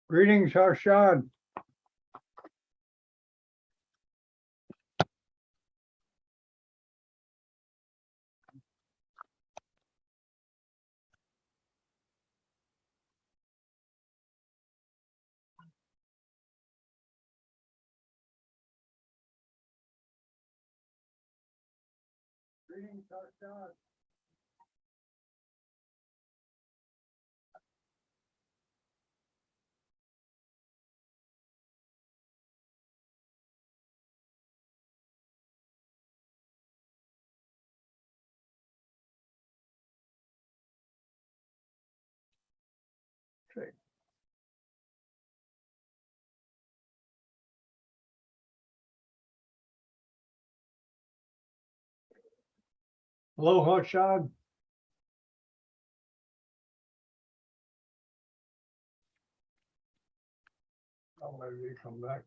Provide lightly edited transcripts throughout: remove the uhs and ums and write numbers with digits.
Greetings, Harshad. Greetings, Harshad. Okay. Hello, Harshad. Oh, maybe you come back.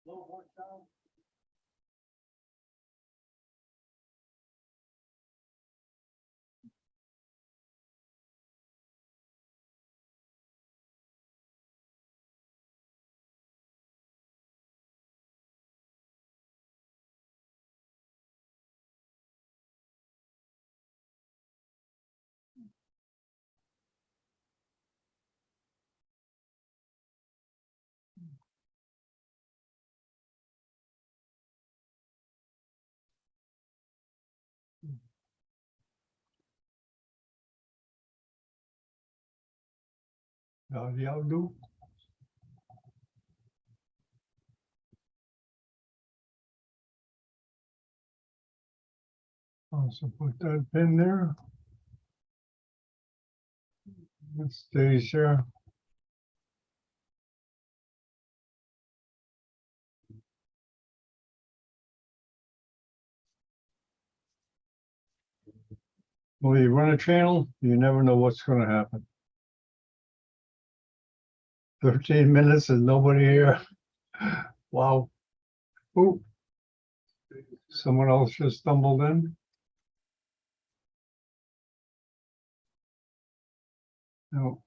Hello, Harshad. Howdy, how do? So put that pin there. It stays here. Well, you run a channel, you never know what's going to happen. 13 minutes and nobody here. Wow. Ooh. Someone else just stumbled in. No.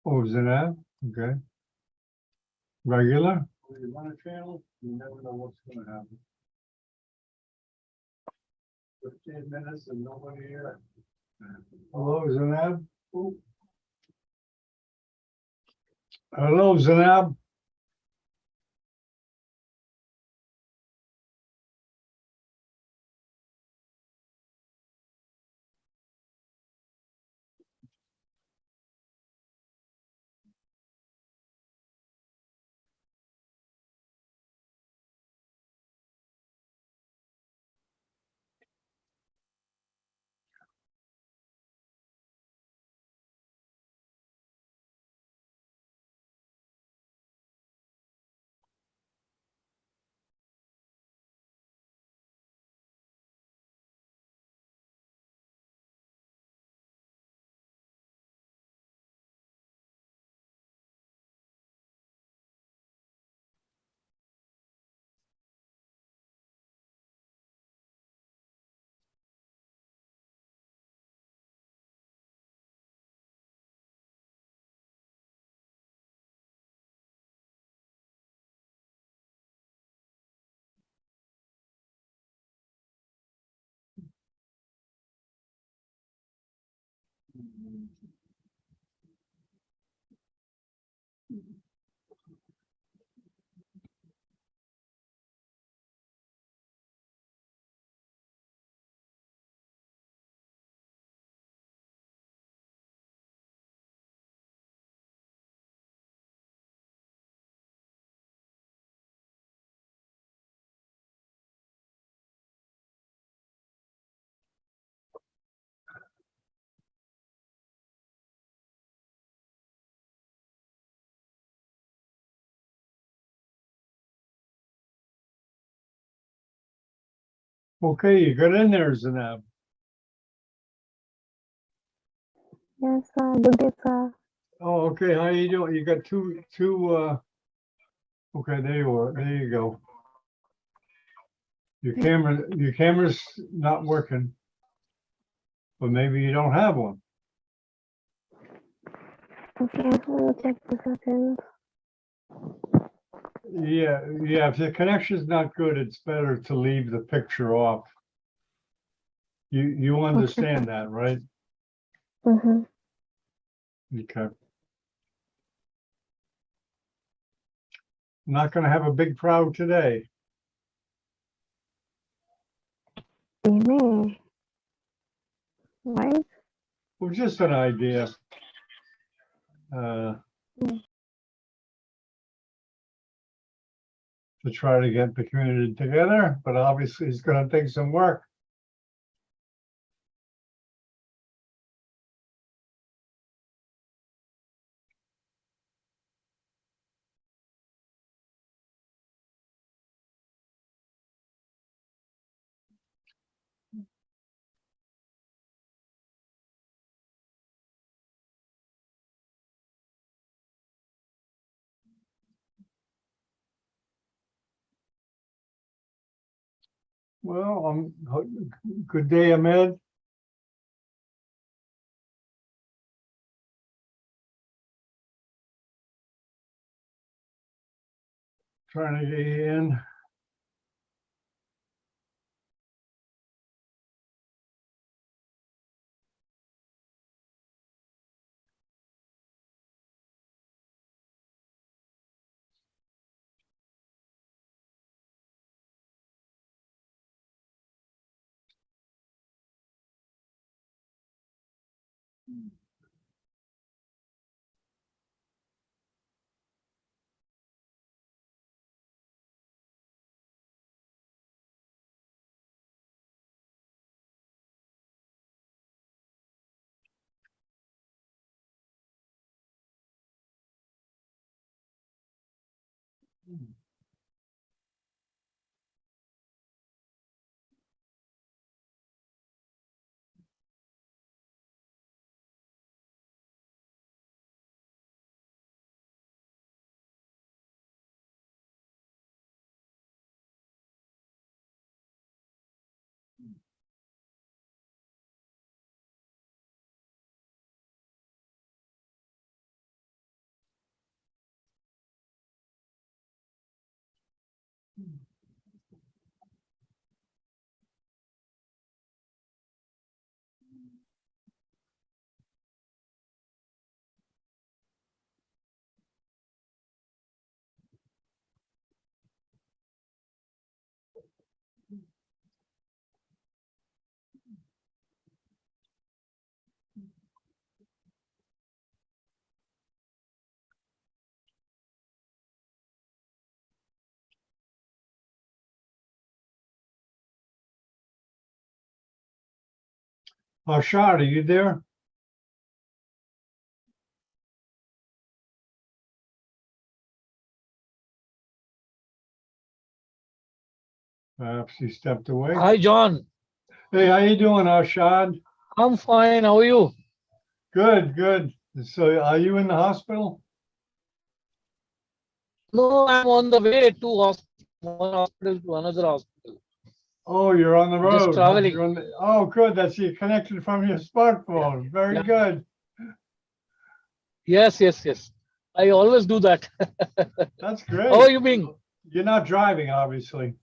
Oh, is it that? Okay. Regular? Well, you run a channel, you never know what's going to happen. 15 minutes and nobody here. Hello, Zanab. Ooh. Hello, Zanab. Okay, you got in there, Zanab. Yes, sir. Good day, sir. Oh, okay. How you doing? You got two Okay, there you are. There you go. Your camera's not working, but maybe you don't have one. Okay, we'll check the settings. Yeah, if the connection's not good, it's better to leave the picture off. You understand that, right? Mm-hmm. Okay. Not gonna have a big crowd today. You may. Right? Well, just an idea. To try to get the community together, but obviously it's gonna take some work. Well, good day, Ahmed. Trying to get you in. Arshad, are you there? Perhaps he stepped away. Hi, John. Hey, how you doing, Arshad? I'm fine. How are you? Good, good. So are you in the hospital? No, I'm on the way to one hospital to another hospital. Oh, you're on the road. Just traveling. Oh, good. That's you connected from your smartphone. Very good. Yes. I always do that. That's great. How are you being? You're not driving, obviously.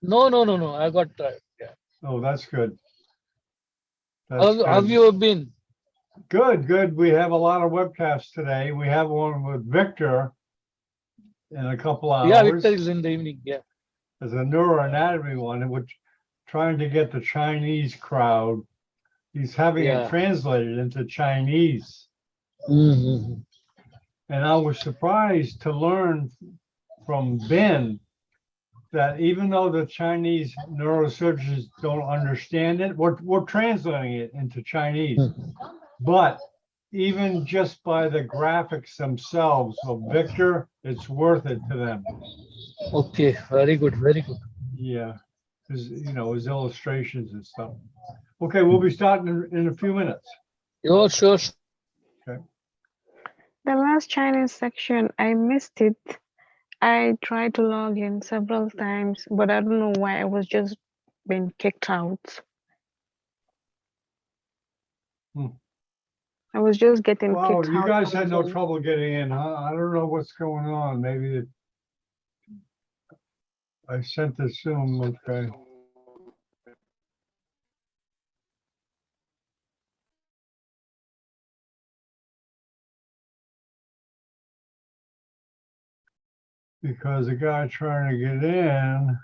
No. I got tired. Yeah. Oh, that's good. How have you been? Good. We have a lot of webcasts today. We have one with Victor in a couple hours. Yeah, Victor is in the evening. Yeah. There's a neuroanatomy one, which trying to get the Chinese crowd. He's having it translated into Chinese. Mm-hmm. And I was surprised to learn from Ben that even though the Chinese neurosurgeons don't understand it, we're translating it into Chinese. But even just by the graphics themselves of Victor, it's worth it to them. Okay, very good. Yeah, his illustrations and stuff. Okay, we'll be starting in a few minutes. You're sure. Okay. The last Chinese section, I missed it. I tried to log in several times, but I don't know why I was just being kicked out. Hmm. I was just getting Wow, kicked you out. guys had no trouble getting in, huh? I don't know what's going on. Maybe I sent the Zoom, okay. Because the guy trying to get in.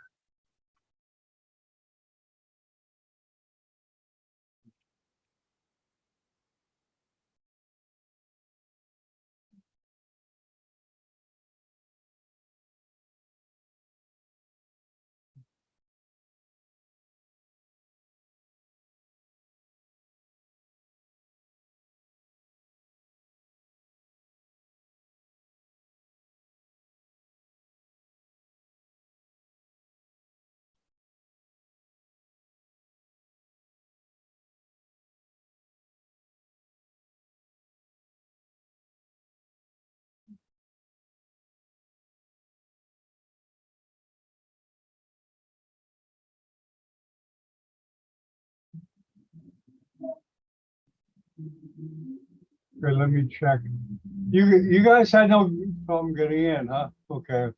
Okay, let me check. You guys had no problem getting in, huh? Okay.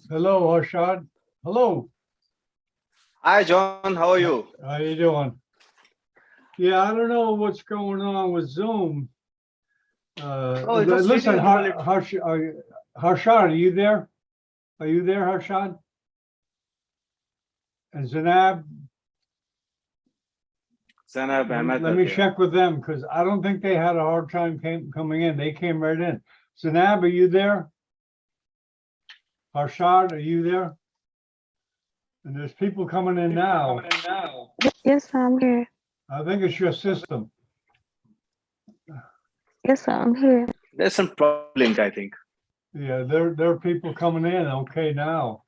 Hello, Arshad. Hello. Hi, John. How are you? How you doing? Yeah, I don't know what's going on with Zoom. It was Listen, really well, Harshad, are you there? Are you there, Harshad? And Zanab? Zanab Ahmed. Let me check with them because I don't think they had a hard time coming in. They came right in. Zanab, are you there? Harshad, are you there? And there's people coming in now. Yes, I'm here. I think it's your system. Yes, I'm here. There's some problem, I think. Yeah, there are people coming in. Okay, now.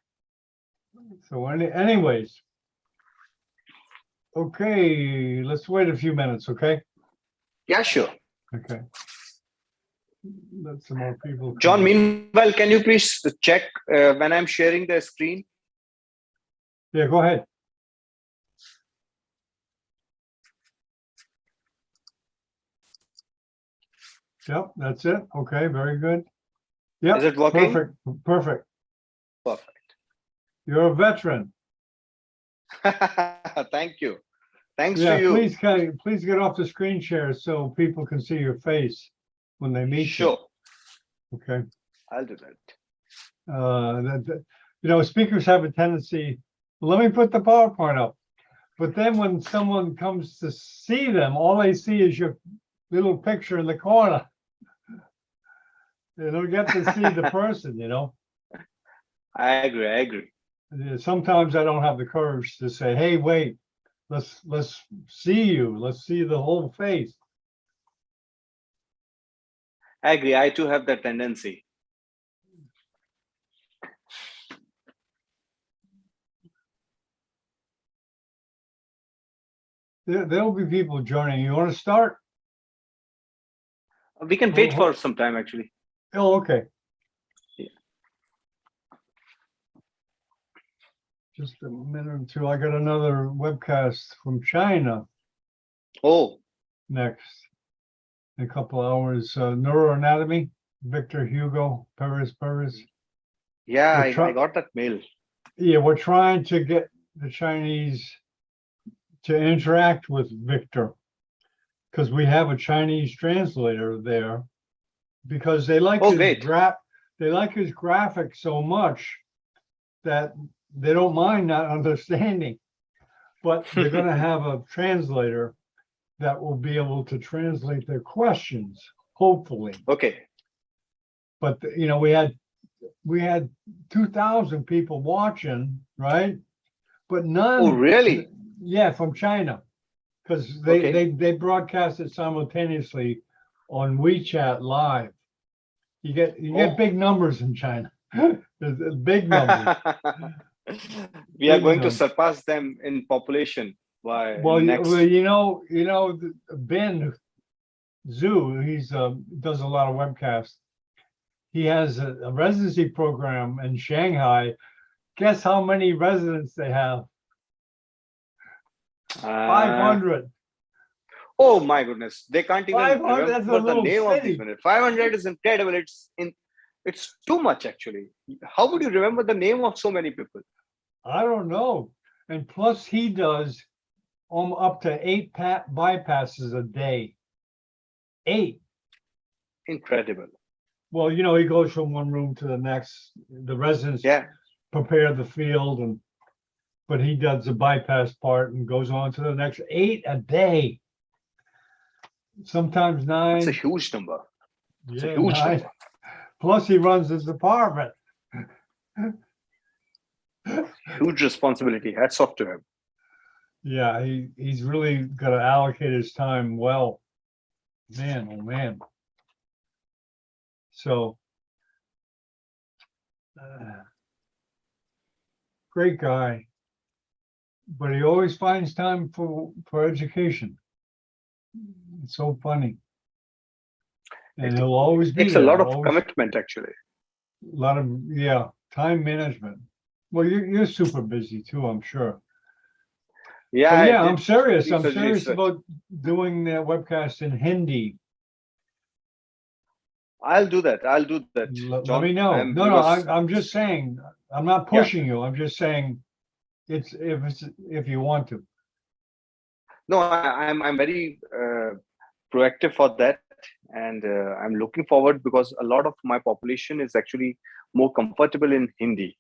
So anyways. Okay, let's wait a few minutes, okay? Yeah, sure. Okay. Let some more people come John, in. meanwhile, can you please check when I'm sharing the screen? Yeah, go ahead. Yep, that's it. Okay, very good. Yep. Is it working? Perfect, perfect. Perfect. You're a veteran. Thank you. Thanks Yeah, to you. please get off the screen share so people can see your face when they meet Sure. you. Okay. I'll do that. Speakers have a tendency, let me put the PowerPoint up. But then when someone comes to see them, all they see is your little picture in the corner. They don't get to see the person, I agree. Sometimes I don't have the courage to say, hey, wait, let's see you. Let's see the whole face. I agree. I too have that tendency. There'll be people joining. You want to start? We can wait for some time, actually. Oh, okay. Yeah. Just a minute or two. I got another webcast from China Oh, next in a couple of hours. Neuroanatomy, Victor Hugo Perez. yeah, We're I got that mail. Yeah, we're trying to get the Chinese to interact with Victor because we have a Chinese translator there because they like his graphic so much that they don't mind not understanding, but they're going to have a translator that will be able to translate their questions, hopefully. Okay. But we had 2,000 people watching, right? But none. Oh, really? Yeah, from China, because they broadcast it simultaneously on WeChat Live. You get big numbers in China. There's big numbers. We are going to surpass them in population by next. Ben Zhu, he's does a lot of webcasts. He has a residency program in Shanghai. Guess how many residents they have? 500. Oh my goodness! They can't even 500, that's a remember the little name of city. these minutes. 500 is incredible. It's too much actually. How would you remember the name of so many people? I don't know. And plus, he does up to 8 bypasses a day. 8. Incredible. Well, he goes from one room to the next. The residents prepare the field, but he does the bypass part and goes on to the next. 8 a day. Sometimes 9. It's a huge number. It's a Yeah, huge 9. number. Plus, he runs his department. Huge responsibility. Hats off to him. Yeah, he's really got to allocate his time well. Man, oh man. So, great guy, but he always finds time for education. It's so funny. And he'll always be It's there. a lot of commitment, actually. A lot of, time management. Well, you're super busy too, I'm sure. Yeah, But I yeah, did I'm serious. knee I'm surgery, serious sir. about doing the webcast in Hindi. I'll do that. I'll do that, Let John. me know. No, Because I'm just saying, I'm not yeah, pushing you. I'm just saying if you want to. no, I'm very proactive for that, and I'm looking forward because a lot of my population is actually more comfortable in Hindi,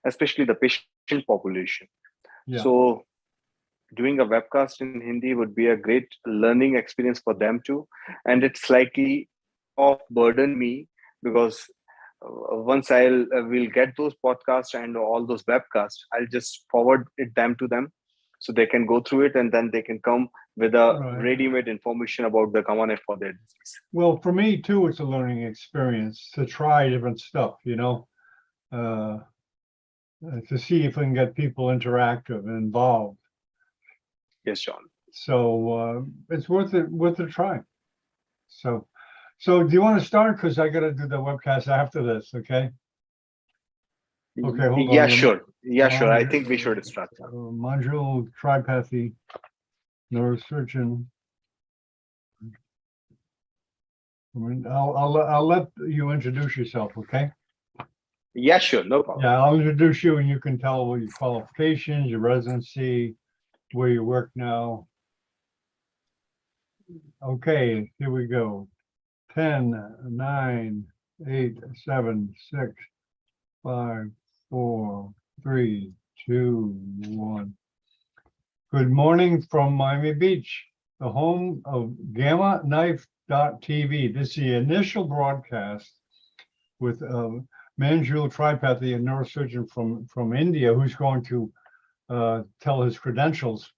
especially the patient population. Yeah. So doing a webcast in Hindi would be a great learning experience for them too, and it slightly off burden me because once will get those podcasts and all those webcasts, I'll just forward it them to them so they can go through it and then they can come with a Right. ready-made information about the common F for their disease. Well, for me too, it's a learning experience to try different stuff, uh, to see if we can get people interactive and involved. Yes, John. So it's worth a try. So do you want to start? Because I got to do the webcast after this. Okay. Okay. Hold Yeah, on. sure. Yeah, sure. I think we should start. Manjul, Tripathi, neurosurgeon. I'll let you introduce yourself. Okay. Yeah, sure. No problem. Yeah, I'll introduce you, and you can tell what your qualifications, your residency, where you work now. Okay, here we go. 10, 9, 8, 7, 6, 5, 4, 3, 2, 1. Good morning from Miami Beach, the home of Gamma Knife.tv. This is the initial broadcast with Manjul Tripathi, a neurosurgeon from India, who's going to tell his credentials.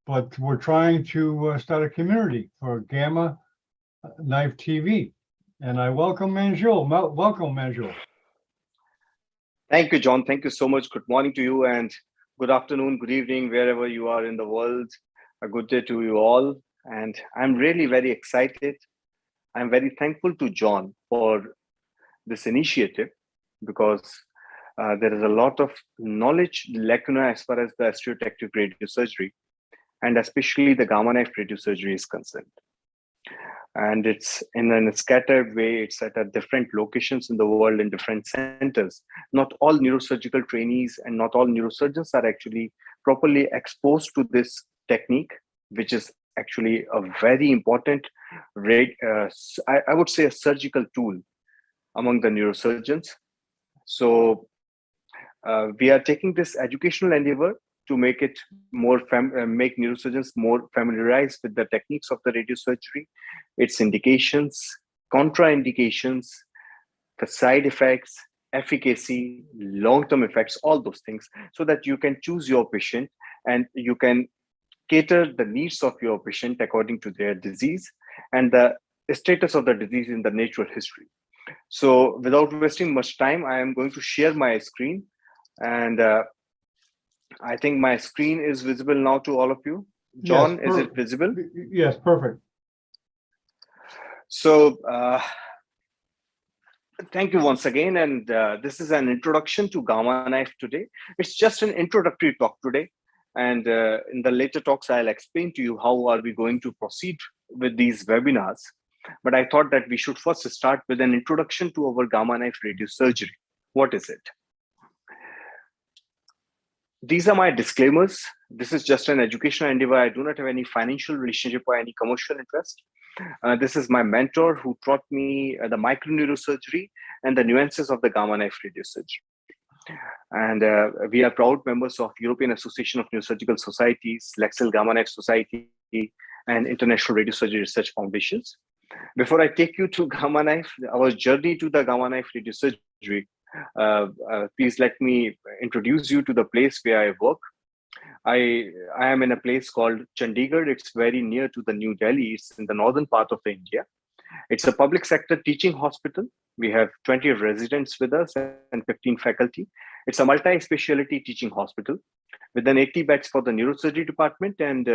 But we're trying to start a community for Gamma Knife TV. And I welcome Manjul. Welcome, Manjul. Thank you, John. Thank you so much. Good morning to you and good afternoon, good evening, wherever you are in the world. A good day to you all. And I'm really very excited. I'm very thankful to John for this initiative because there is a lot of knowledge lacuna as far as the osteotactic radiosurgery and especially the gamma knife radiosurgery is concerned. And it's in a scattered way, it's at different locations in the world in different centers. Not all neurosurgical trainees and not all neurosurgeons are actually properly exposed to this technique, which is actually a very important, I would say a surgical tool among the neurosurgeons. So we are taking this educational endeavor to make it make neurosurgeons more familiarized with the techniques of the radiosurgery, its indications, contraindications, the side effects, efficacy, long-term effects, all those things, so that you can choose your patient and you can cater the needs of your patient according to their disease and the status of the disease in the natural history. So without wasting much time, I am going to share my screen and I think my screen is visible now to all of you. John, Yes, is it visible? Yes, perfect. So thank you once again. And this is an introduction to Gamma Knife today. It's just an introductory talk today. And in the later talks, I'll explain to you how are we going to proceed with these webinars. But I thought that we should first start with an introduction to our Gamma Knife radiosurgery. What is it? These are my disclaimers. This is just an educational endeavor. I do not have any financial relationship or any commercial interest. This is my mentor who taught me the microneurosurgery and the nuances of the gamma knife radiosurgery. And we are proud members of European Association of Neurosurgical Societies, Lexel Gamma Knife Society, and International Radiosurgery Research Foundations. Before I take you to gamma knife, our journey to the gamma knife radiosurgery, please let me introduce you to the place where I work. I am in a place called Chandigarh. It's very near to the New Delhi. It's in the northern part of India. It's a public sector teaching hospital. We have 20 residents with us and 15 faculty. It's a multi-specialty teaching hospital with an 80 beds for the neurosurgery department. And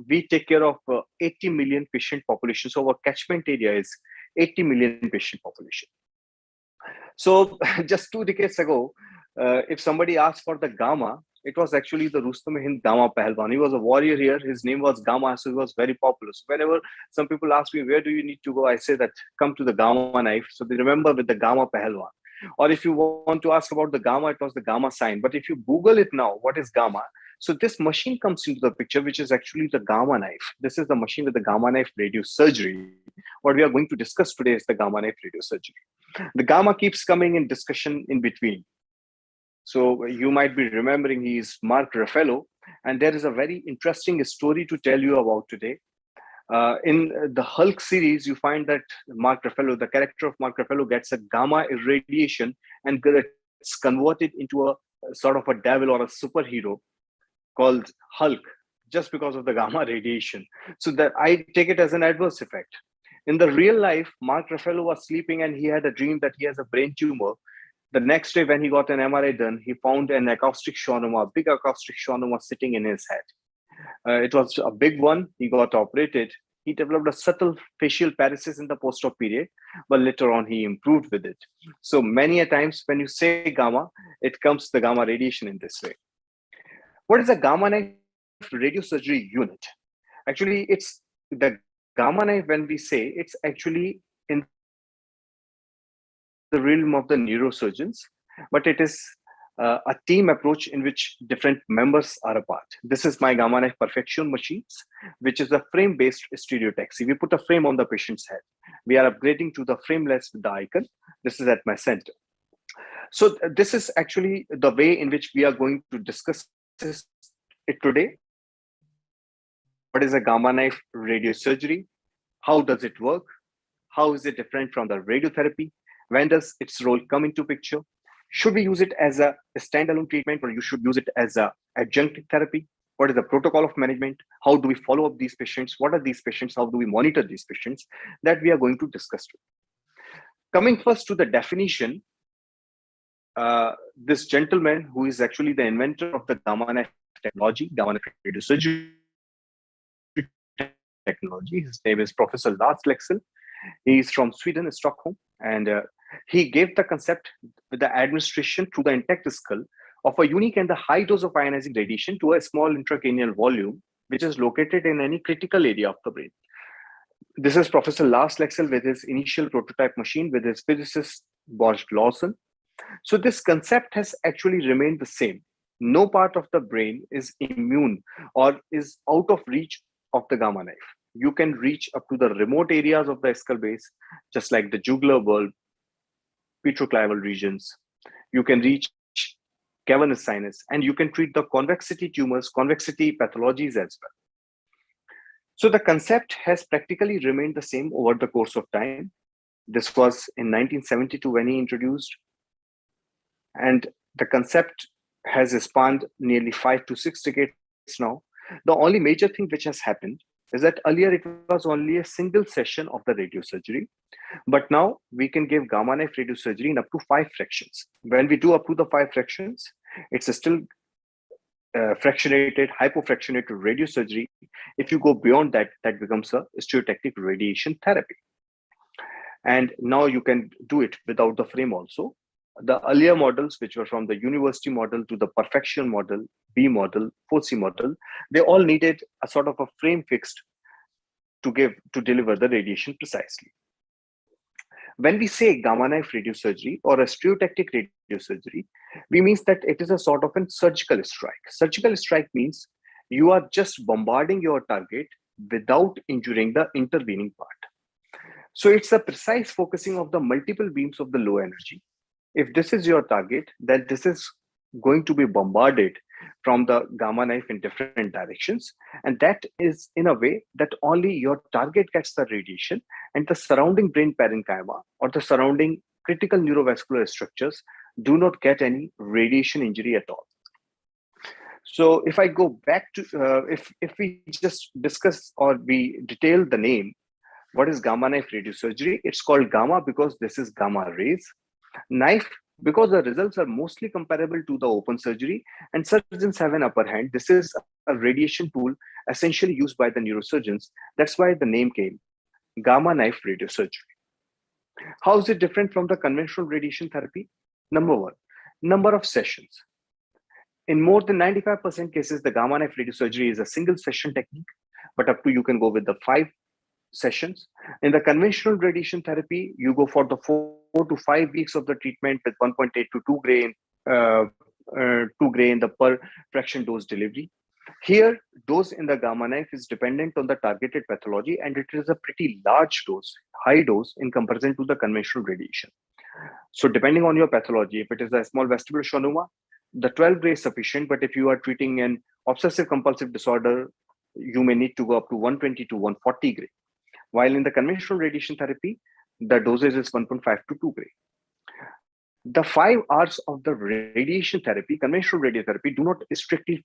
we take care of 80 million patient population. So our catchment area is 80 million patient population. So just 2 decades ago, if somebody asked for the Gamma, it was actually the Rustam-e-Hind Gamma Pahalwan. He was a warrior here. His name was Gamma, so he was very popular. So whenever some people ask me, where do you need to go? I say that come to the Gamma knife. So they remember with the Gamma Pahalwan. Or if you want to ask about the Gamma, it was the Gamma sign. But if you Google it now, what is Gamma? So this machine comes into the picture, which is actually the Gamma knife. This is the machine with the Gamma knife radiosurgery. What we are going to discuss today is the Gamma knife radiosurgery. The Gamma keeps coming in discussion in between. So you might be remembering he is Mark Ruffalo, and there is a very interesting story to tell you about today. In the Hulk series, you find that Mark Ruffalo, the character of Mark Ruffalo, gets a gamma irradiation and gets converted into a sort of a devil or a superhero called Hulk, just because of the gamma radiation. So that I take it as an adverse effect. In the real life, Mark Ruffalo was sleeping and he had a dream that he has a brain tumor. The next day, when he got an MRI done, he found an acoustic schwannoma, a big acoustic schwannoma sitting in his head. It was a big one. He got operated. He developed a subtle facial paresis in the post-op period, but later on he improved with it. So many a times when you say gamma, it comes the gamma radiation in this way. What is a gamma knife radiosurgery unit? Actually, it's the gamma knife. When we say, it's actually in the realm of the neurosurgeons, but it is a team approach in which different members are a part. This is my Gamma knife perfection machines, which is a frame-based stereotaxy. We put a frame on the patient's head. We are upgrading to the frameless with the icon. This is at my center. So this is actually the way in which we are going to discuss it today. What is a Gamma knife radiosurgery? How does it work? How is it different from the radiotherapy? When does its role come into picture? Should we use it as a standalone treatment, or you should use it as a adjunctive therapy? What is the protocol of management? How do we follow up these patients? What are these patients? How do we monitor these patients? That we are going to discuss today. Coming first to the definition, this gentleman who is actually the inventor of the Gamma knife technology, Gamma knife radiosurgery technology, his name is Professor Lars Lexell. He is from Sweden, Stockholm, and he gave the concept with the administration through the intact skull of a unique and the high dose of ionizing radiation to a small intracranial volume, which is located in any critical area of the brain. This is Professor Lars Lexell with his initial prototype machine with his physicist Bosch Lawson. So this concept has actually remained the same. No part of the brain is immune or is out of reach of the Gamma knife. You can reach up to the remote areas of the skull base, just like the jugular bulb, petroclival regions. You can reach cavernous sinus, and you can treat the convexity tumors, convexity pathologies as well. So the concept has practically remained the same over the course of time. This was in 1972 when he introduced, and the concept has spanned nearly 5 to 6 decades now. The only major thing which has happened is that earlier it was only a single session of the radiosurgery, but now we can give Gamma knife radiosurgery in up to 5 fractions. When we do up to the 5 fractions, it's still fractionated, hypofractionated radiosurgery. If you go beyond that, that becomes a stereotactic radiation therapy. And now you can do it without the frame also. The earlier models, which were from the university model to the perfection model, B model, 4C model, they all needed a sort of a frame fixed to deliver the radiation precisely. When we say Gamma knife radiosurgery or a stereotactic radiosurgery, we mean that it is a sort of a surgical strike. Surgical strike means you are just bombarding your target without injuring the intervening part. So it's a precise focusing of the multiple beams of the low energy. If this is your target, then this is going to be bombarded from the Gamma knife in different directions. And that is in a way that only your target gets the radiation and the surrounding brain parenchyma or the surrounding critical neurovascular structures do not get any radiation injury at all. So if I go back to, if we just discuss or we detail the name, what is Gamma knife radiosurgery? It's called Gamma because this is gamma rays. Knife, because the results are mostly comparable to the open surgery and surgeons have an upper hand. This is a radiation tool essentially used by the neurosurgeons. That's why the name came, Gamma knife radiosurgery. How is it different from the conventional radiation therapy? Number one, Number of sessions. In more than 95% cases, the gamma knife radiosurgery is a single session technique, but up to you can go with the 5 sessions. In the conventional radiation therapy, you go for the 4 to 5 weeks of the treatment with 1.8 to 2 gray, 2 gray in the per fraction dose delivery. Here, dose in the gamma knife is dependent on the targeted pathology, and it is a pretty large dose, high dose in comparison to the conventional radiation. So depending on your pathology, if it is a small vestibular schwannoma, the 12 gray is sufficient, but if you are treating an obsessive compulsive disorder, you may need to go up to 120 to 140 gray. While in the conventional radiation therapy, the dosage is 1.5 to 2 gray. The 5 hours of the radiation therapy, conventional radiotherapy, do not strictly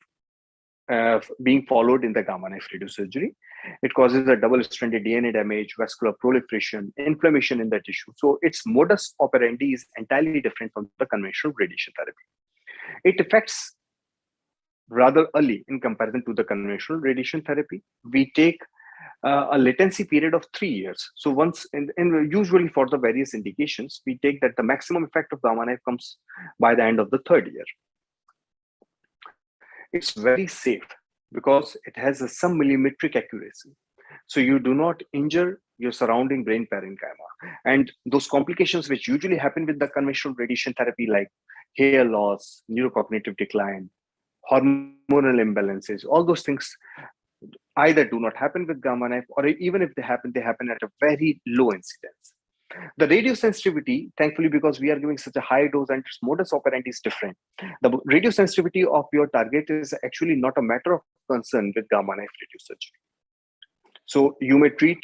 being followed in the gamma knife radiosurgery. It causes a double-stranded DNA damage, vascular proliferation, inflammation in the tissue. So its modus operandi is entirely different from the conventional radiation therapy. It affects rather early in comparison to the conventional radiation therapy. We take a latency period of 3 years. So once, and usually for the various indications, we take that the maximum effect of gamma knife comes by the end of the 3rd year. It's very safe because it has some millimetric accuracy. So you do not injure your surrounding brain parenchyma. And those complications which usually happen with the conventional radiation therapy, like hair loss, neurocognitive decline, hormonal imbalances, all those things either do not happen with gamma knife, or even if they happen at a very low incidence. The radio sensitivity, thankfully, because we are giving such a high dose and its modus operandi is different, the radio sensitivity of your target is actually not a matter of concern with gamma knife radiosurgery. So you may treat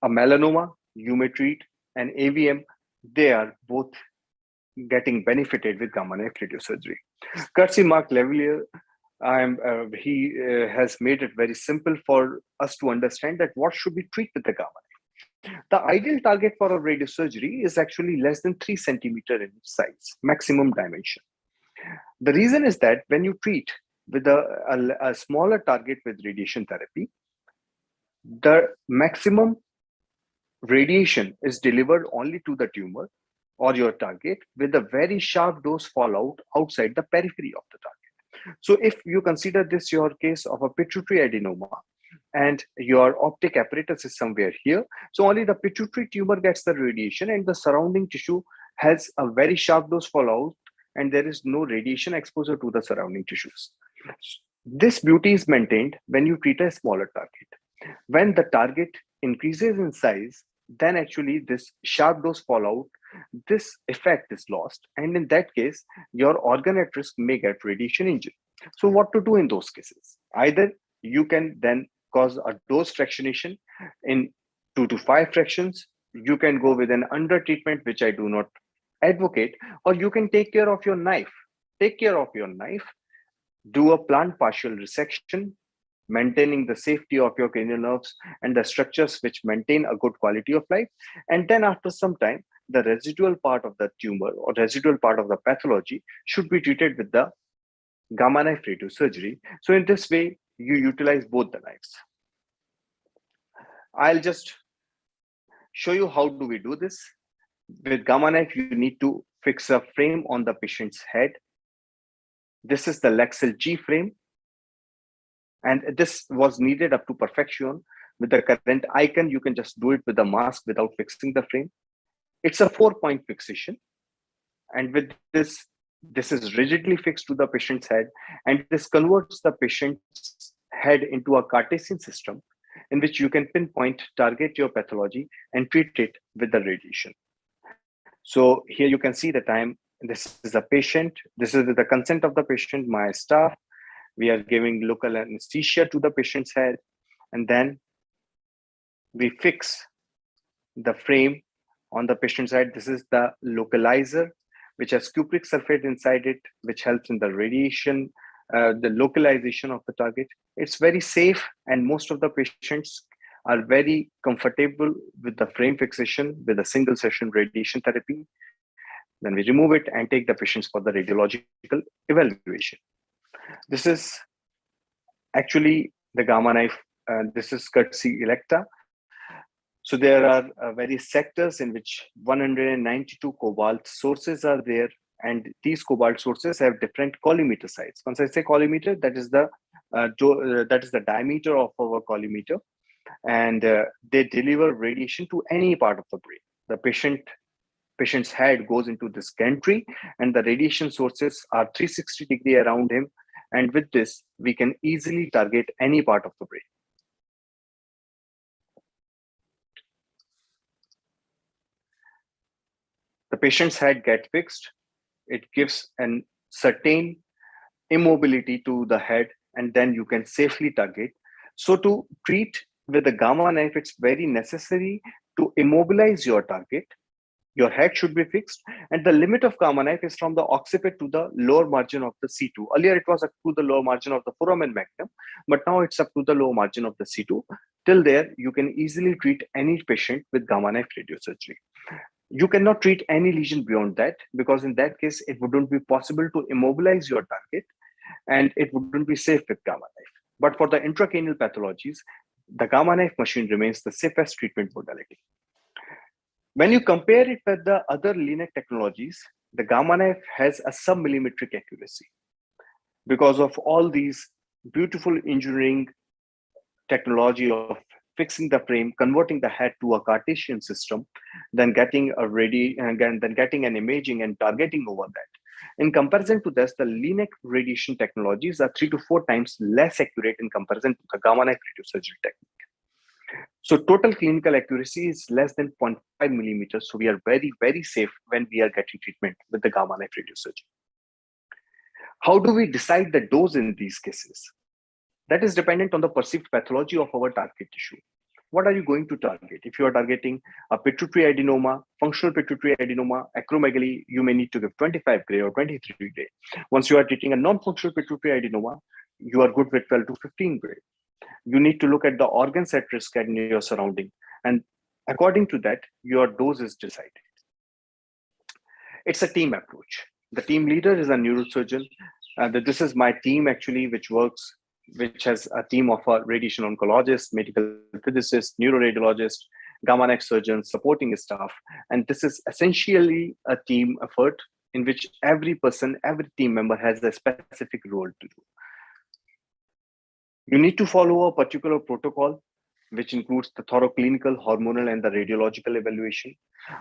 a melanoma, you may treat an AVM, they are both getting benefited with gamma knife radiosurgery. Courtesy Mark Levelier, he has made it very simple for us to understand that what should we treat with the gamma knife. The ideal target for a radiosurgery is actually less than 3 centimeter in size, maximum dimension. The reason is that when you treat with a smaller target with radiation therapy, the maximum radiation is delivered only to the tumor or your target with a very sharp dose fallout outside the periphery of the target. So if you consider this your case of a pituitary adenoma and your optic apparatus is somewhere here, so only the pituitary tumor gets the radiation and the surrounding tissue has a very sharp dose fallout and there is no radiation exposure to the surrounding tissues. This beauty is maintained when you treat a smaller target. When the target increases in size, then actually this sharp dose fallout, this effect is lost. And in that case, your organ at risk may get radiation injury. So what to do in those cases? Either you can then cause a dose fractionation in 2 to 5 fractions. You can go with an under treatment, which I do not advocate, or you can take care of your knife. Take care of your knife, do a planned partial resection, maintaining the safety of your cranial nerves and the structures which maintain a good quality of life. And then after some time, the residual part of the tumor or residual part of the pathology should be treated with the gamma knife radiosurgery. So in this way, you utilize both the knives. I'll just show you how do we do this. With gamma knife, you need to fix a frame on the patient's head. This is the Lexel G frame. And this was needed up to perfection. With the current icon, you can just do it with a mask without fixing the frame. It's a 4-point fixation. And with this, this is rigidly fixed to the patient's head. And this converts the patient's head into a Cartesian system in which you can pinpoint, target your pathology and treat it with the radiation. So here you can see that this is a patient. This is with the consent of the patient, my staff. We are giving local anesthesia to the patient's head. And then we fix the frame on the patient's head. This is the localizer, which has cupric sulfate inside it, which helps in the radiation, the localization of the target. It's very safe, and most of the patients are very comfortable with the frame fixation with a single session radiation therapy. Then we remove it and take the patients for the radiological evaluation. This is actually the gamma knife. This is courtesy Electa. So there are various sectors in which 192 cobalt sources are there And these cobalt sources have different collimator size. Once I say collimator, that is the diameter of our collimator, and they deliver radiation to any part of the brain. The patient's head goes into this gantry, and the radiation sources are 360-degree around him. And with this, we can easily target any part of the brain. The patient's head gets fixed. It gives a certain immobility to the head, and then you can safely target. So to treat with a gamma knife, it's very necessary to immobilize your target. Your head should be fixed, and the limit of gamma knife is from the occiput to the lower margin of the C2. Earlier, it was up to the lower margin of the foramen magnum, but now it's up to the lower margin of the C2. Till there, you can easily treat any patient with gamma knife radiosurgery. You cannot treat any lesion beyond that, because in that case, it wouldn't be possible to immobilize your target, and it wouldn't be safe with gamma knife. But for the intracranial pathologies, the gamma knife machine remains the safest treatment modality. When you compare it with the other LINAC technologies, the gamma knife has a sub-millimetric accuracy because of all these beautiful engineering technology of fixing the frame, converting the head to a Cartesian system, then getting an imaging and targeting over that. In comparison to this, the LINAC radiation technologies are 3 to 4 times less accurate in comparison to the gamma knife radiosurgery technique. So total clinical accuracy is less than 0.5 millimeters. So we are very, very safe when we are getting treatment with the gamma knife radiosurgery. How do we decide the dose in these cases? That is dependent on the perceived pathology of our target tissue. What are you going to target? If you are targeting a pituitary adenoma, functional pituitary adenoma, acromegaly, you may need to give 25 gray or 23 gray. Once you are treating a non-functional pituitary adenoma, you are good with 12 to 15 gray. You need to look at the organs at risk and your surrounding. And according to that, your dose is decided. It's a team approach. The team leader is a neurosurgeon. This is my team actually, which has a team of a radiation oncologist, medical physicist, neuroradiologist, gamma knife surgeons, supporting staff. And this is essentially a team effort in which every person, every team member has a specific role to do. You need to follow a particular protocol, which includes the thorough clinical, hormonal, and the radiological evaluation.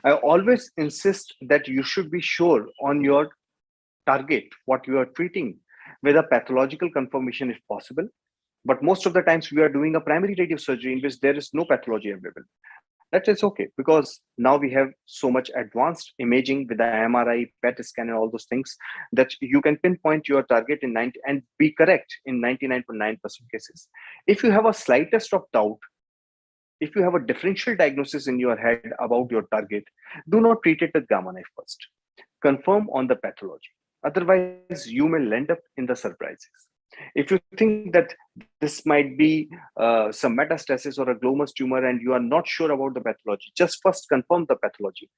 I always insist that you should be sure on your target, what you are treating, with a pathological confirmation if possible. But most of the times we are doing a primary radiosurgery in which there is no pathology available. That is okay, because now we have so much advanced imaging with the MRI, PET scan, and all those things that you can pinpoint your target in 90 and be correct in 99.9% cases. If you have a slightest of doubt, if you have a differential diagnosis in your head about your target, do not treat it with gamma knife first. Confirm on the pathology. Otherwise, you may land up in the surprises. If you think that this might be some metastasis or a glomus tumor and you are not sure about the pathology, just first confirm the pathology.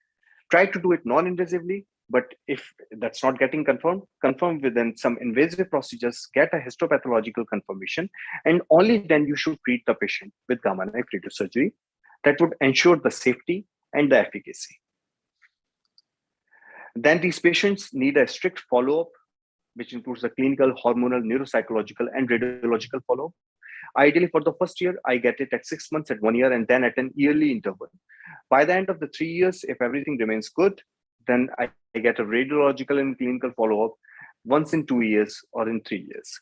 Try to do it non-invasively, but if that's not getting confirmed, confirm within some invasive procedures, get a histopathological confirmation, and only then you should treat the patient with gamma knife radiosurgery. That would ensure the safety and the efficacy. Then these patients need a strict follow-up, which includes the clinical, hormonal, neuropsychological, and radiological follow-up. Ideally, for the first year, I get it at 6 months, at 1 year, and then at an yearly interval. By the end of the 3 years, if everything remains good, then I get a radiological and clinical follow-up once in 2 years or in 3 years.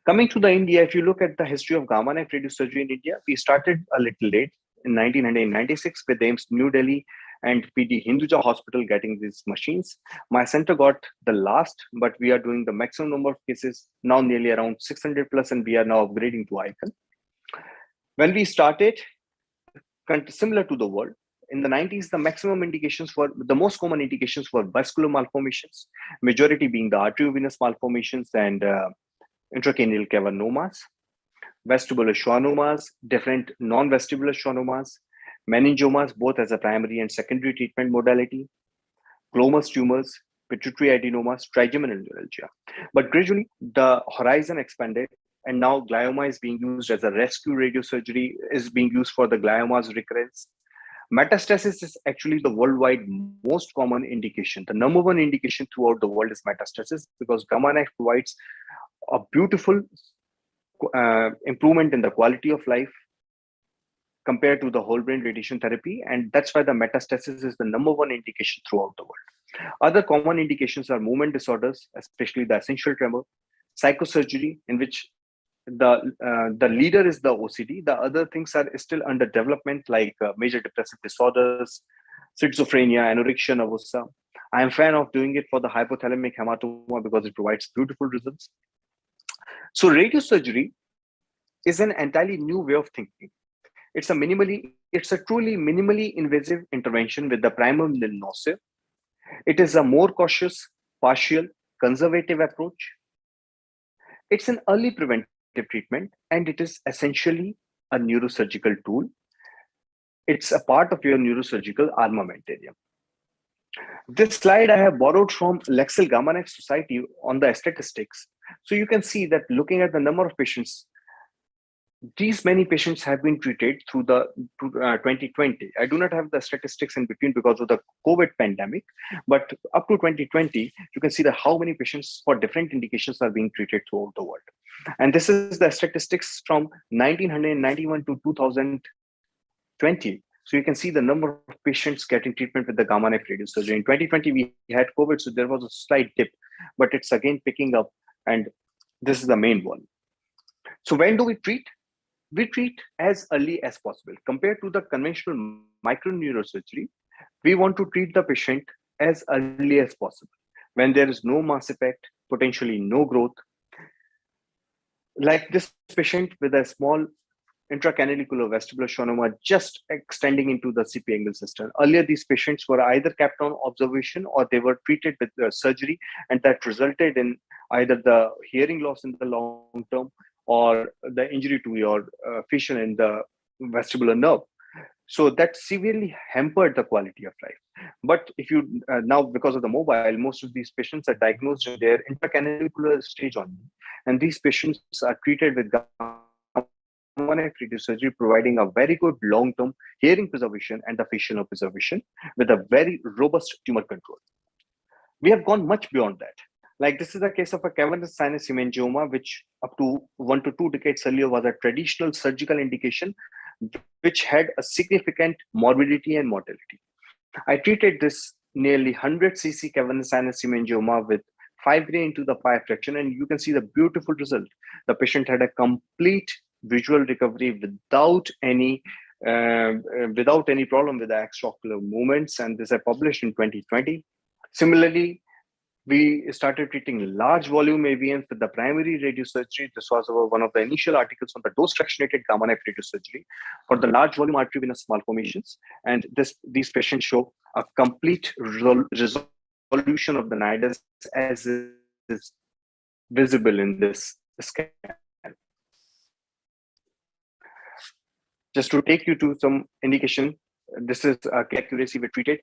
Coming to the India, if you look at the history of gamma knife radiosurgery in India, we started a little late in 1996 with AIIMS New Delhi and PD Hinduja Hospital getting these machines. My center got the last, but we are doing the maximum number of cases now, nearly around 600 plus, and we are now upgrading to Icon. When we started, similar to the world, in the 90s, the maximum indications were, the most common indications were vascular malformations, majority being the arteriovenous malformations and intracranial cavernomas, vestibular schwannomas, different non-vestibular schwannomas, meningiomas, both as a primary and secondary treatment modality, glomus tumors, pituitary adenomas, trigeminal neuralgia. But gradually, the horizon expanded, and now glioma is being used as a rescue radiosurgery, is being used for the glioma's recurrence. Metastasis is actually the worldwide most common indication. The number one indication throughout the world is metastasis, because gamma knife provides a beautiful improvement in the quality of life compared to the whole brain radiation therapy. And that's why the metastasis is the number one indication throughout the world. Other common indications are movement disorders, especially the essential tremor, psychosurgery, in which the leader is the OCD. The other things are still under development, like major depressive disorders, schizophrenia, anorexia nervosa. I am a fan of doing it for the hypothalamic hematoma because it provides beautiful results. So radiosurgery is an entirely new way of thinking. It's a truly minimally invasive intervention with the primary nocere. It is a more cautious, partial, conservative approach. It's an early preventive treatment, and it is essentially a neurosurgical tool. It's a part of your neurosurgical armamentarium. This slide I have borrowed from Lexel Gamma Knife Society on the statistics. So you can see that looking at the number of patients, these many patients have been treated through the 2020. I do not have the statistics in between because of the COVID pandemic, but up to 2020, you can see that how many patients for different indications are being treated throughout the world. And this is the statistics from 1991 to 2020. So you can see the number of patients getting treatment with the gamma knife radiosurgery. In 2020, we had COVID, so there was a slight dip, but it's again picking up, and this is the main one. So when do we treat? We treat as early as possible. Compared to the conventional microneurosurgery, we want to treat the patient as early as possible, when there is no mass effect, potentially no growth. Like this patient with a small intracanalicular vestibular schwannoma just extending into the CP angle system. Earlier, these patients were either kept on observation or they were treated with surgery, and that resulted in either the hearing loss in the long term or the injury to your fission in the vestibular nerve. So that severely hampered the quality of life. But if you now, because of the mobile, most of these patients are diagnosed in their intracanalicular stage only, and these patients are treated with gamma knife radiosurgery, providing a very good long-term hearing preservation and the facial nerve preservation with a very robust tumor control. We have gone much beyond that. Like this is a case of a cavernous sinus hemangioma, which up to 1 to 2 decades earlier was a traditional surgical indication, which had a significant morbidity and mortality. I treated this nearly 100 cc cavernous sinus hemangioma with 5 gray into the pie fraction, and you can see the beautiful result. The patient had a complete visual recovery without any problem with the extraocular movements, and this I published in 2020. Similarly, we started treating large volume AVMs with the primary radiosurgery. This was one of the initial articles on the dose fractionated gamma knife radiosurgery for the large volume arteriovenous malformations. And these patients show a complete resolution of the nidus as is visible in this scan. Just to take you to some indication, this is accuracy we treated.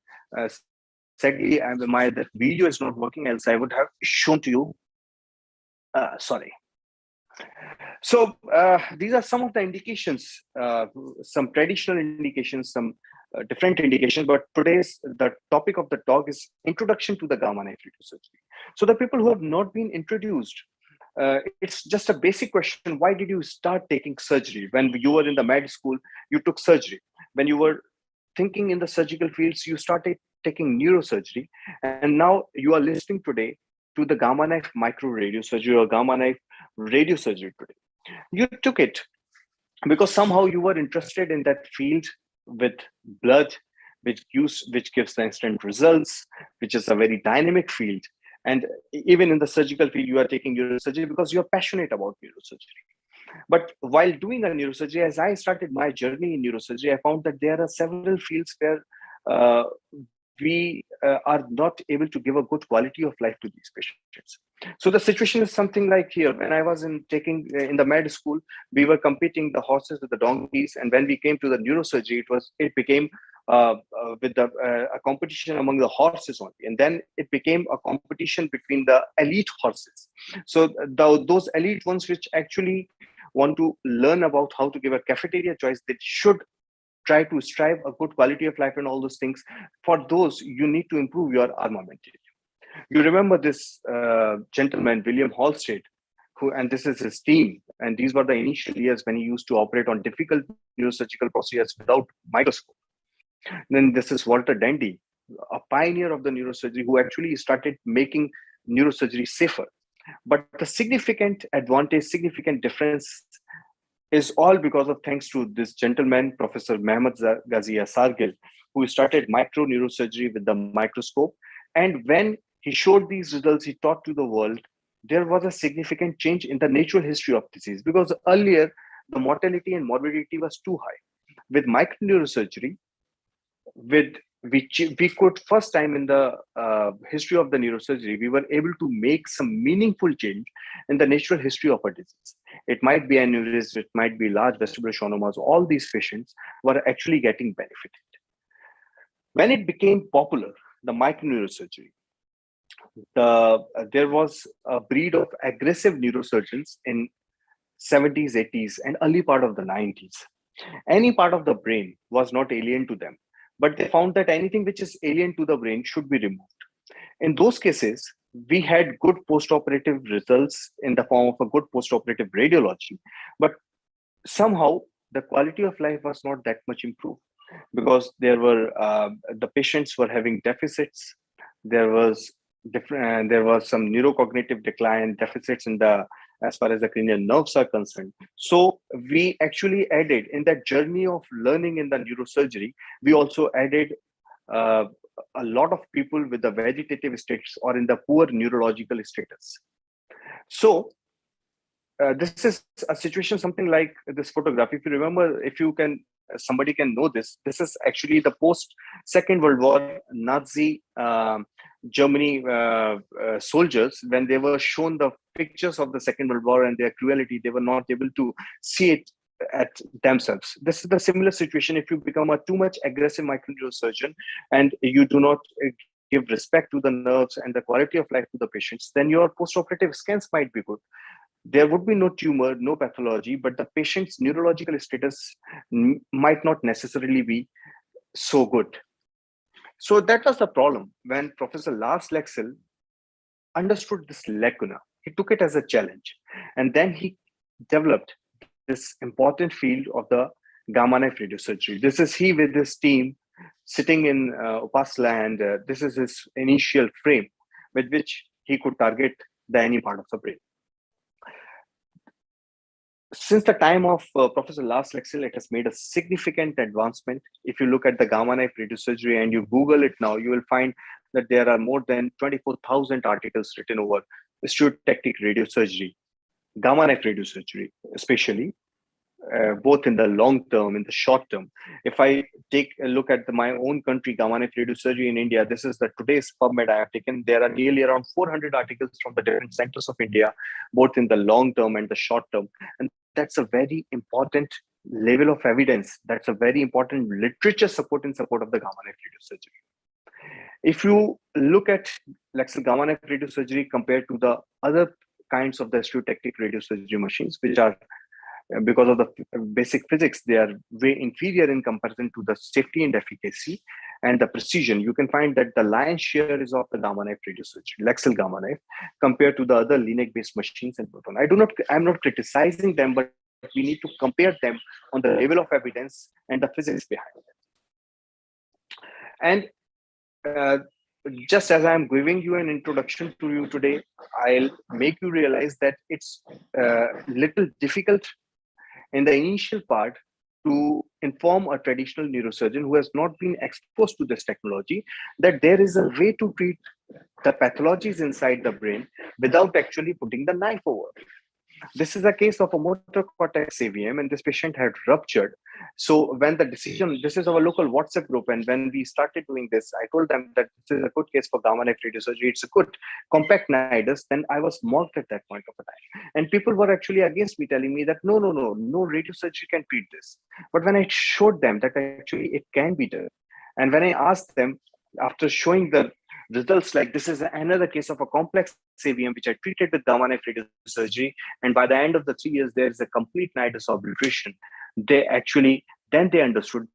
Sadly, the video is not working, else I would have shown to you. Sorry. So these are some of the indications, some traditional indications, some different indications, but the topic of the talk is introduction to the gamma knife radiosurgery. So the people who have not been introduced, it's just a basic question. Why did you start taking surgery? When you were in the med school, you took surgery. When you were thinking in the surgical fields, you started taking neurosurgery. And now you are listening today to the gamma knife microradiosurgery or gamma knife radiosurgery today. You took it because somehow you were interested in that field with blood, which gives the instant results, which is a very dynamic field. And even in the surgical field, you are taking neurosurgery because you're passionate about neurosurgery. But while doing a neurosurgery, as I started my journey in neurosurgery, I found that there are several fields where we are not able to give a good quality of life to these patients. So the situation is something like here. When I was in the med school, we were competing the horses with the donkeys, and when we came to the neurosurgery, it became with a competition among the horses only, and then it became a competition between the elite horses. So those elite ones which actually want to learn about how to give a cafeteria choice, they should try to strive a good quality of life and all those things. For those, you need to improve your armamentarium. You remember this gentleman, William Halsted, who, and this is his team, and these were the initial years when he used to operate on difficult neurosurgical procedures without microscope. Then this is Walter Dandy, a pioneer of the neurosurgery, who actually started making neurosurgery safer. But the significant advantage, significant difference is all because of thanks to this gentleman, Professor Mehmet Ghazia Sargil, who started micro neurosurgery with the microscope. And when he showed these results, he taught to the world, there was a significant change in the natural history of disease, because earlier the mortality and morbidity was too high. With micro neurosurgery, we could, first time in the history of the neurosurgery, we were able to make some meaningful change in the natural history of a disease. It might be aneurysm, it might be large vestibular schwannomas. All these patients were actually getting benefited. When it became popular, the microneurosurgery, there was a breed of aggressive neurosurgeons in 70s, 80s, and early part of the 90s. Any part of the brain was not alien to them, but they found that anything which is alien to the brain should be removed. In those cases, we had good postoperative results in the form of a good postoperative radiology, but somehow the quality of life was not that much improved, because there were the patients were having deficits. There was some neurocognitive decline, deficits in the, as far as the cranial nerves are concerned. So we actually added, in that journey of learning in the neurosurgery, we also added a lot of people with the vegetative status or in the poor neurological status. So this is a situation, something like this photograph. If you remember, if you can, somebody can know this. This is actually the post-Second World War Nazi Germany soldiers. When they were shown the pictures of the Second World War and their cruelty, they were not able to see it at themselves. This is the similar situation. If you become a too much aggressive microneurosurgeon and you do not give respect to the nerves and the quality of life to the patients, then your postoperative scans might be good. There would be no tumor, no pathology, but the patient's neurological status might not necessarily be so good. So that was the problem. When Professor Lars Lexell understood this lacuna, he took it as a challenge. And then he developed this important field of the gamma knife radiosurgery. This is he with his team sitting in Upasla, and this is his initial frame with which he could target any part of the brain. Since the time of Professor Lars Lexell, it has made a significant advancement. If you look at the gamma knife radiosurgery and you Google it now, you will find that there are more than 24,000 articles written over stereotactic radiosurgery, gamma knife radiosurgery, especially, both in the long term, in the short term. If I take a look at my own country, gamma knife radiosurgery in India, this is the today's PubMed I have taken. There are nearly around 400 articles from the different centers of India, both in the long term and the short term. And that's a very important level of evidence. That's a very important literature support in support of the gamma knife radiosurgery. If you look at Lexell gamma knife radiosurgery compared to the other kinds of the stereotactic radiosurgery machines, which are, because of the basic physics, they are way inferior in comparison to the safety and efficacy and the precision. You can find that the lion's share is of the gamma knife radiosurgery, Lexell gamma knife, compared to the other LINAC-based machines and proton. I'm not criticizing them, but we need to compare them on the level of evidence and the physics behind them. And just as I'm giving you an introduction to you today, I'll make you realize that it's little difficult in the initial part to inform a traditional neurosurgeon who has not been exposed to this technology that there is a way to treat the pathologies inside the brain without actually putting the knife over. This is a case of a motor cortex AVM, and this patient had ruptured. So when the decision, this is our local WhatsApp group, and when we started doing this, I told them that this is a good case for gamma knife radiosurgery. It's a good compact nidus. Then I was mocked at that point of time. And people were actually against me, telling me that no radiosurgery can treat this. But when I showed them that actually it can be done, and when I asked them, after showing the results, like this is another case of a complex AVM which I treated with gamma knife radiosurgery, and by the end of the 3 years there is a complete nidus obliteration, they understood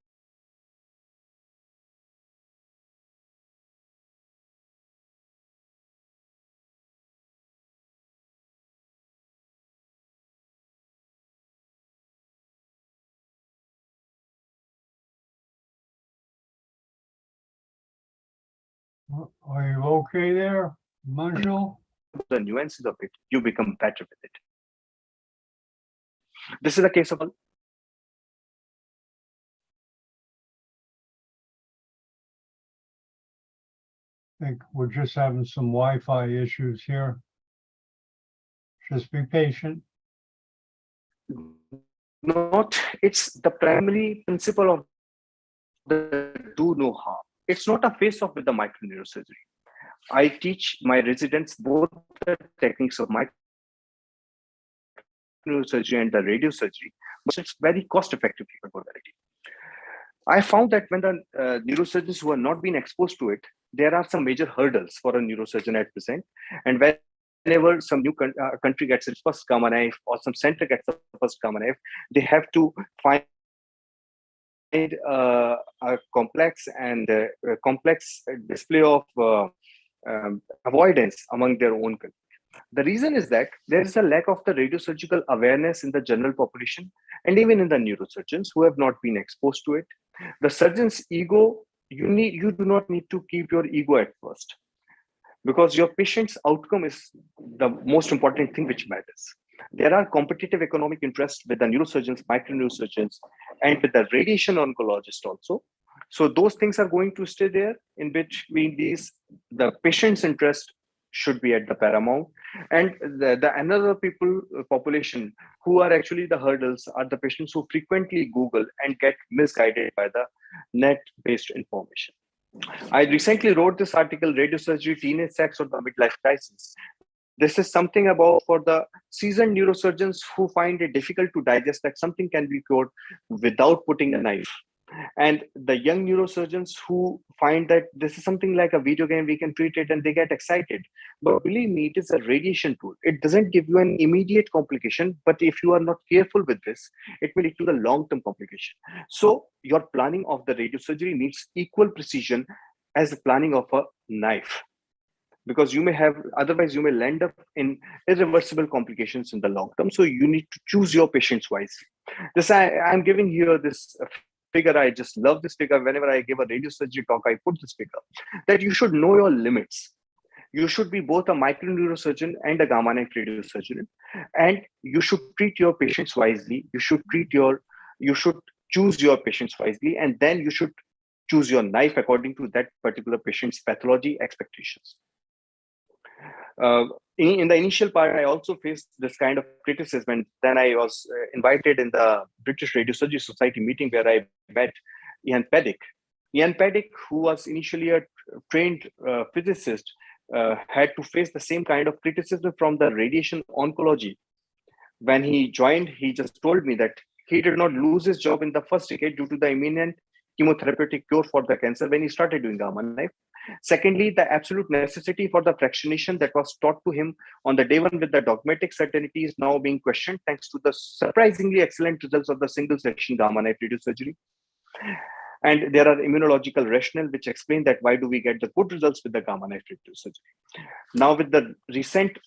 Are you okay there, Manjul? The nuances of it, you become better with it. This is a case of I think we're just having some Wi-Fi issues here. Just be patient. not, it's the primary principle of the do no harm. It's not a face off with the microneurosurgery. I teach my residents both the techniques of microneurosurgery and the radiosurgery, but it's very cost effective capability. I found that when the neurosurgeons who are not being exposed to it, there are some major hurdles for a neurosurgeon at present. And whenever some new country gets its first gamma knife or some center gets the first gamma knife, they have to find a complex display of avoidance among their own country. The reason is that there is a lack of the radiosurgical awareness in the general population and even in the neurosurgeons who have not been exposed to it. The surgeon's ego, you do not need to keep your ego at first, because your patient's outcome is the most important thing which matters. There are competitive economic interests with the neurosurgeons, microneurosurgeons, and with the radiation oncologist also. So those things are going to stay there. In between these, the patient's interest should be at the paramount. And the another population who are actually the hurdles are the patients who frequently Google and get misguided by the net-based information. I recently wrote this article, Radiosurgery, Teenage Sex, or the Midlife Crisis. This is something about for the seasoned neurosurgeons who find it difficult to digest that something can be cured without putting a knife. And the young neurosurgeons who find that this is something like a video game, we can treat it, and they get excited. But believe me, it is a radiation tool. It doesn't give you an immediate complication, but if you are not careful with this, it will lead to the long-term complication. So your planning of the radiosurgery needs equal precision as the planning of a knife, because you may have, otherwise you may end up in irreversible complications in the long term. So you need to choose your patients wisely. This I'm giving here this figure. I just love this figure. Whenever I give a radiosurgery talk, I put this figure that you should know your limits. You should be both a microneurosurgeon and a gamma knife radiosurgeon, and you should treat your patients wisely. You should choose your patients wisely, and then you should choose your knife according to that particular patient's pathology expectations. In the initial part, I also faced this kind of criticism, and then I was invited in the British Radiosurgery Society meeting where I met Ian Paddick. Ian Paddick, who was initially a trained physicist, had to face the same kind of criticism from the radiation oncology. When he joined, he just told me that he did not lose his job in the first decade due to the imminent chemotherapeutic cure for the cancer when he started doing gamma knife. Secondly, the absolute necessity for the fractionation that was taught to him on the day one with the dogmatic certainty is now being questioned thanks to the surprisingly excellent results of the single section gamma knife radiosurgery. And there are immunological rationale which explain that why do we get the good results with the gamma knife radiosurgery. Now with the recent,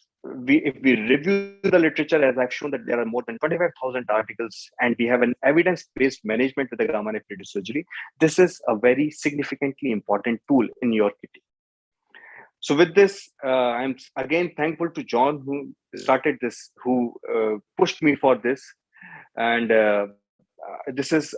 if we review the literature, as I've shown that there are more than 25,000 articles, and we have an evidence-based management with the gamma knife radiosurgery, this is a very significantly important tool in your kitty. So with this, I'm again thankful to John who started this, who pushed me for this. And this is,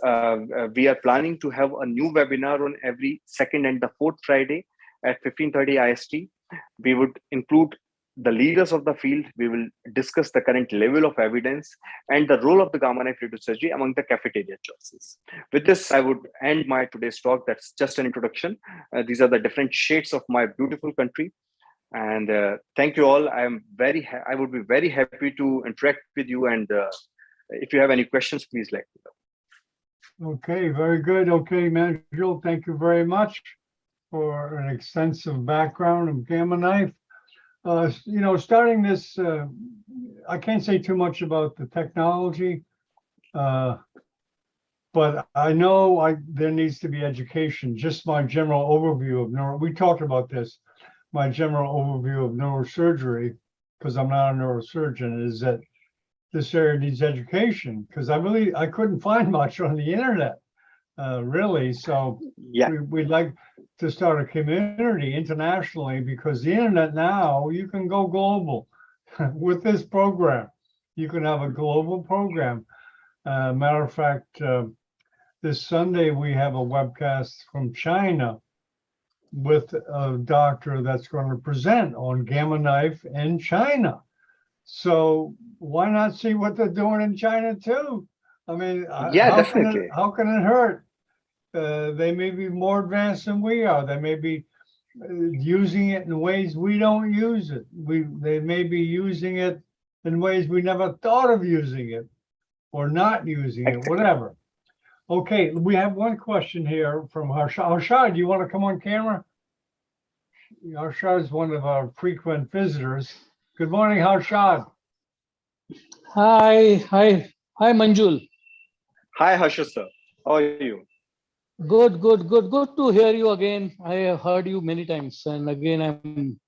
we are planning to have a new webinar on every second and the fourth Friday at 15:30 IST. We would include the leaders of the field. We will discuss the current level of evidence and the role of the gamma knife radiosurgery among the cafeteria choices. With this, I would end my today's talk. That's just an introduction. These are the different shades of my beautiful country. And thank you all. I would be very happy to interact with you. And if you have any questions, please let me know. Okay, very good. Okay, Manjul, thank you very much for an extensive background of gamma knife. Starting this, I can't say too much about the technology, but I know there needs to be education. Just my general overview of we talked about this, my general overview of neurosurgery, because I'm not a neurosurgeon, is that this area needs education, because I couldn't find much on the internet, really. So yeah, we'd like, to start a community internationally, because the internet now, you can go global with this program. You can have a global program. Matter of fact, this Sunday we have a webcast from China with a doctor that's going to present on gamma knife in China. So why not see what they're doing in China too? I mean, Yeah, how definitely. how can it hurt? They may be more advanced than we are. They may be using it in ways we don't use it. They may be using it in ways we never thought of using it, or not using it, Exactly. whatever. Okay, we have one question here from Harshad. Harshad, do you want to come on camera? Harshad is one of our frequent visitors. Good morning, Harshad. Hi, Manjul. Hi, Harsha sir. How are you? Good to hear you again. I have heard you many times, and again I'm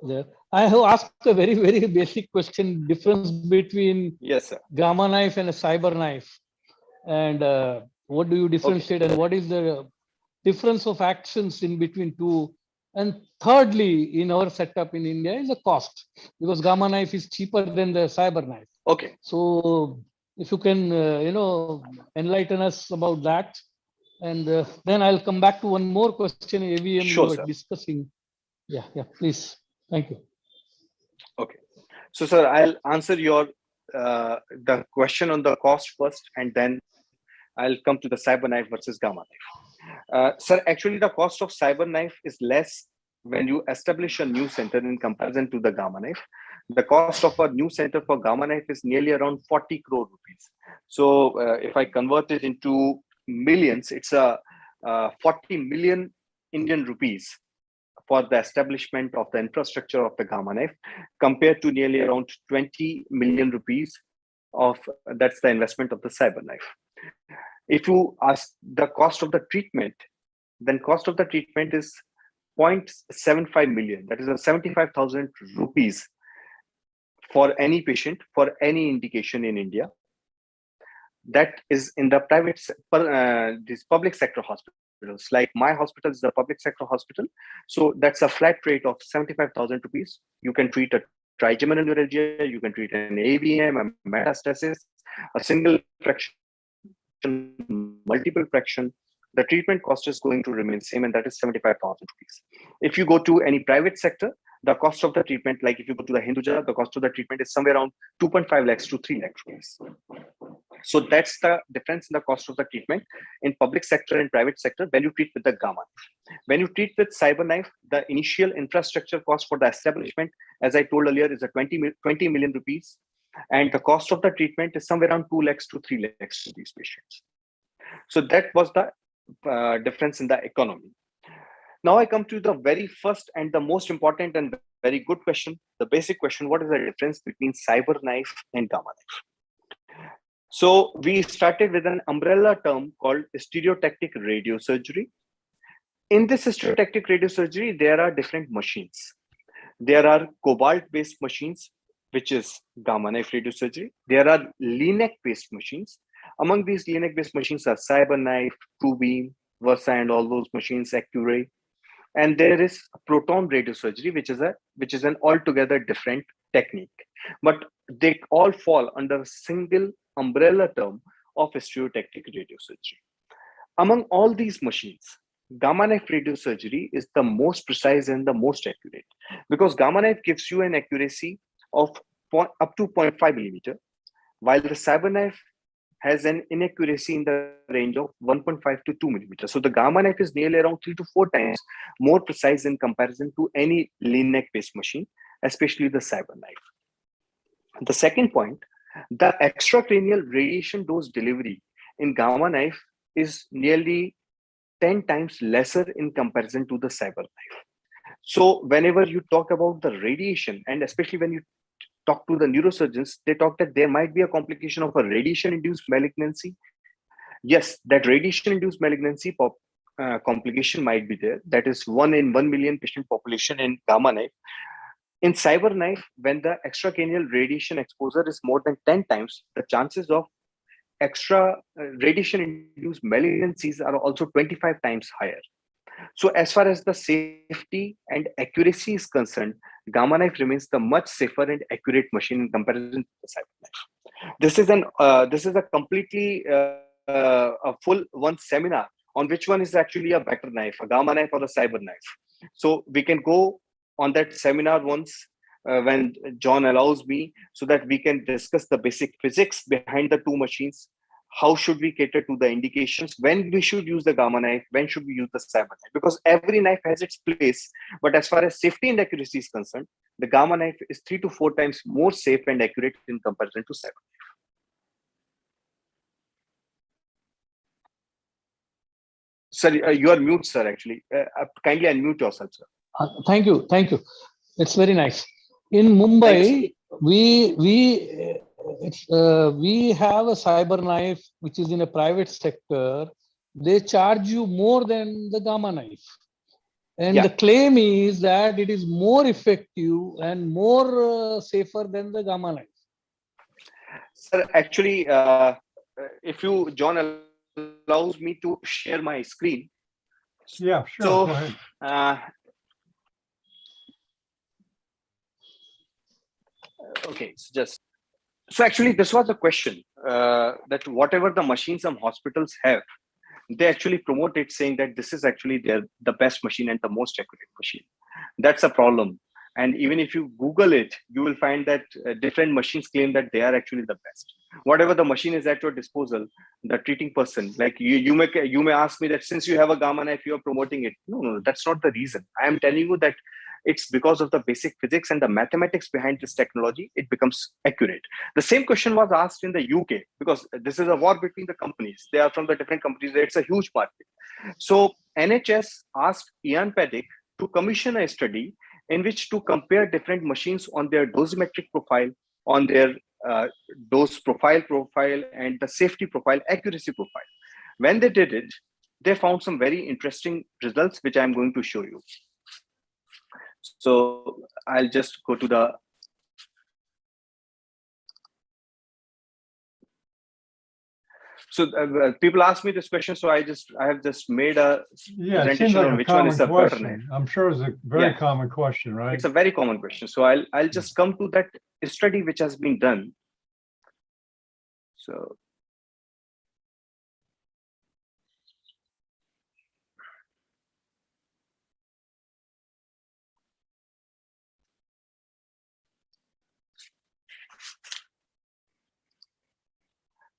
there. I have asked a very basic question: difference between Yes, sir. gamma knife and a cyber knife, and what do you differentiate, and what is the difference of actions in between two? And thirdly, in our setup in India is the cost, because gamma knife is cheaper than the cyber knife. Okay. So if you can, enlighten us about that, and then I'll come back to one more question. AVM Sure, you were sir. discussing. Yeah, please. Thank you. Okay. So, sir, I'll answer your the question on the cost first, and then I'll come to the cyber knife versus gamma knife. Sir, actually, the cost of cyber knife is less when you establish a new center in comparison to the gamma knife. The cost of a new center for gamma knife is nearly around 40 crore rupees. So, if I convert it into millions, it's a 40 million Indian rupees for the establishment of the infrastructure of the gamma knife, compared to nearly around 20 million rupees of that's the investment of the cyber knife. If you ask the cost of the treatment, then cost of the treatment is 0.75 million. That is a 75,000 rupees for any patient for any indication in India. That is in the these public sector hospitals. Like my hospital is a public sector hospital, so that's a flat rate of 75,000 rupees. You can treat a trigeminal neuralgia, you can treat an AVM, a metastasis, a single fraction, multiple fraction. The treatment cost is going to remain same, and that is 75,000 rupees. If you go to any private sector, the cost of the treatment, like if you go to the Hinduja, the cost of the treatment is somewhere around 2.5 lakhs to 3 lakhs rupees. So that's the difference in the cost of the treatment in public sector and private sector when you treat with the gamma. When you treat with cyber knife, the initial infrastructure cost for the establishment, as I told earlier, is a 20 million rupees. And the cost of the treatment is somewhere around 2 lakhs to 3 lakhs to these patients. So that was the difference in the economy. Now I come to the very first and the most important and very good question, the basic question: what is the difference between cyber knife and gamma knife? So we started with an umbrella term called stereotactic radiosurgery. In this stereotactic radiosurgery, there are different machines. There are cobalt-based machines, which is gamma knife radiosurgery. There are LINAC-based machines. Among these LINAC-based machines are cyber knife, TrueBeam, Versa, and all those machines, Accuray. And there is proton radiosurgery, which is an altogether different technique. But they all fall under a single umbrella term of stereotactic radiosurgery. Among all these machines, gamma knife radiosurgery is the most precise and the most accurate, because gamma knife gives you an accuracy of up to 0.5 millimeter, while the cyber knife has an inaccuracy in the range of 1.5 to 2 millimeters. So the gamma knife is nearly around 3 to 4 times more precise in comparison to any LINAC-based machine, especially the cyber knife. The second point, the extracranial radiation dose delivery in gamma knife is nearly 10 times lesser in comparison to the cyber knife. So whenever you talk about the radiation, and especially when you talk to the neurosurgeons, they talk that there might be a complication of a radiation-induced malignancy. Yes, that radiation-induced malignancy complication might be there. That is 1 in 1 million patient population in gamma knife. In cyber knife, when the extracranial radiation exposure is more than 10 times, the chances of extra radiation-induced malignancies are also 25 times higher. So as far as the safety and accuracy is concerned, Gamma knife remains the much safer and accurate machine in comparison to the cyber knife. This is a completely a full one seminar on which one is actually a better knife, a Gamma knife or a cyber knife. So we can go on that seminar once when John allows me, so that we can discuss the basic physics behind the two machines. How should we cater to the indications, when we should use the Gamma knife, when should we use the cyber knife, because every knife has its place. But as far as safety and accuracy is concerned, the Gamma knife is 3 to 4 times more safe and accurate in comparison to cyber. Sorry, you are mute, sir. Actually, kindly unmute yourself, sir. Thank you. Thank you. It's very nice. In Mumbai, we have a cyber knife which is in a private sector. They charge you more than the Gamma knife, and the claim is that it is more effective and more safer than the Gamma knife. Sir, actually, if you, John, allows me to share my screen. Yeah, sure. So, Go ahead. Okay, so actually, this was a question that whatever the machine some hospitals have, they actually promote it saying that this is actually the best machine and the most accurate machine. That's a problem. And even if you Google it, you will find that different machines claim that they are actually the best. Whatever the machine is at your disposal, the treating person, like you may ask me that since you have a Gamma knife, you are promoting it. No, that's not the reason. I am telling you that it's because of the basic physics and the mathematics behind this technology, it becomes accurate. The same question was asked in the UK, because this is a war between the companies. They are from the different companies. It's a huge market. So NHS asked Ian Paddick to commission a study in which to compare different machines on their dosimetric profile, on their dose profile, and the safety profile, accuracy profile. When they did it, they found some very interesting results, which I'm going to show you. So I'll just go to the. So people ask me this question, so I have just made a presentation on which one is the better knife. I'm sure it's a very common question, right? It's a very common question. So I'll just come to that study which has been done.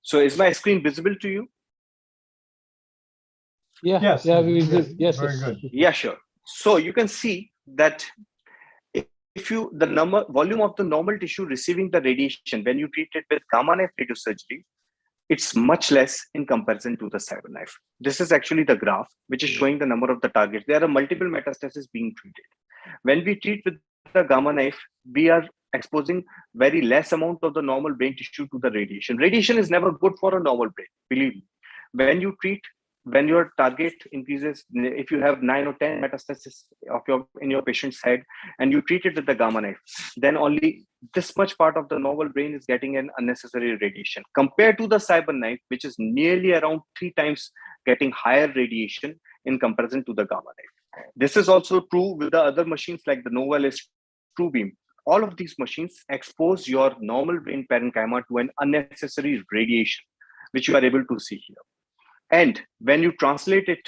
So is my screen visible to you? Yeah. Yes. Yes. Very good. Yeah, sure. So you can see that if the volume of the normal tissue receiving the radiation when you treat it with Gamma knife radiosurgery, it's much less in comparison to the cyber knife. This is actually the graph which is showing the number of the targets. There are multiple metastases being treated. When we treat with the Gamma knife, we are exposing very less amount of the normal brain tissue to the radiation. Radiation is never good for a normal brain, believe me. When your target increases, if you have 9 or 10 metastases in your patient's head and you treat it with the Gamma knife, then only this much part of the normal brain is getting an unnecessary radiation compared to the cyber knife, which is nearly around 3 times getting higher radiation in comparison to the Gamma knife. This is also true with the other machines like the Novalis TrueBeam. All of these machines expose your normal brain parenchyma to an unnecessary radiation, which you are able to see here. And when you translate it,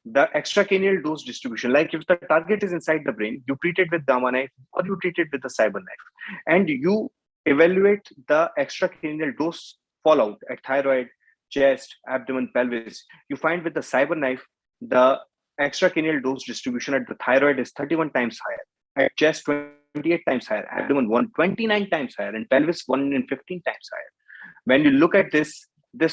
the extracranial dose distribution, like if the target is inside the brain, you treat it with Gamma knife or you treat it with the cyber knife, and you evaluate the extracranial dose fallout at thyroid, chest, abdomen, pelvis. You find with the cyber knife, the extracranial dose distribution at the thyroid is 31 times higher, at chest 28 times higher, abdomen 129 times higher, and pelvis 115 times higher. When you look at this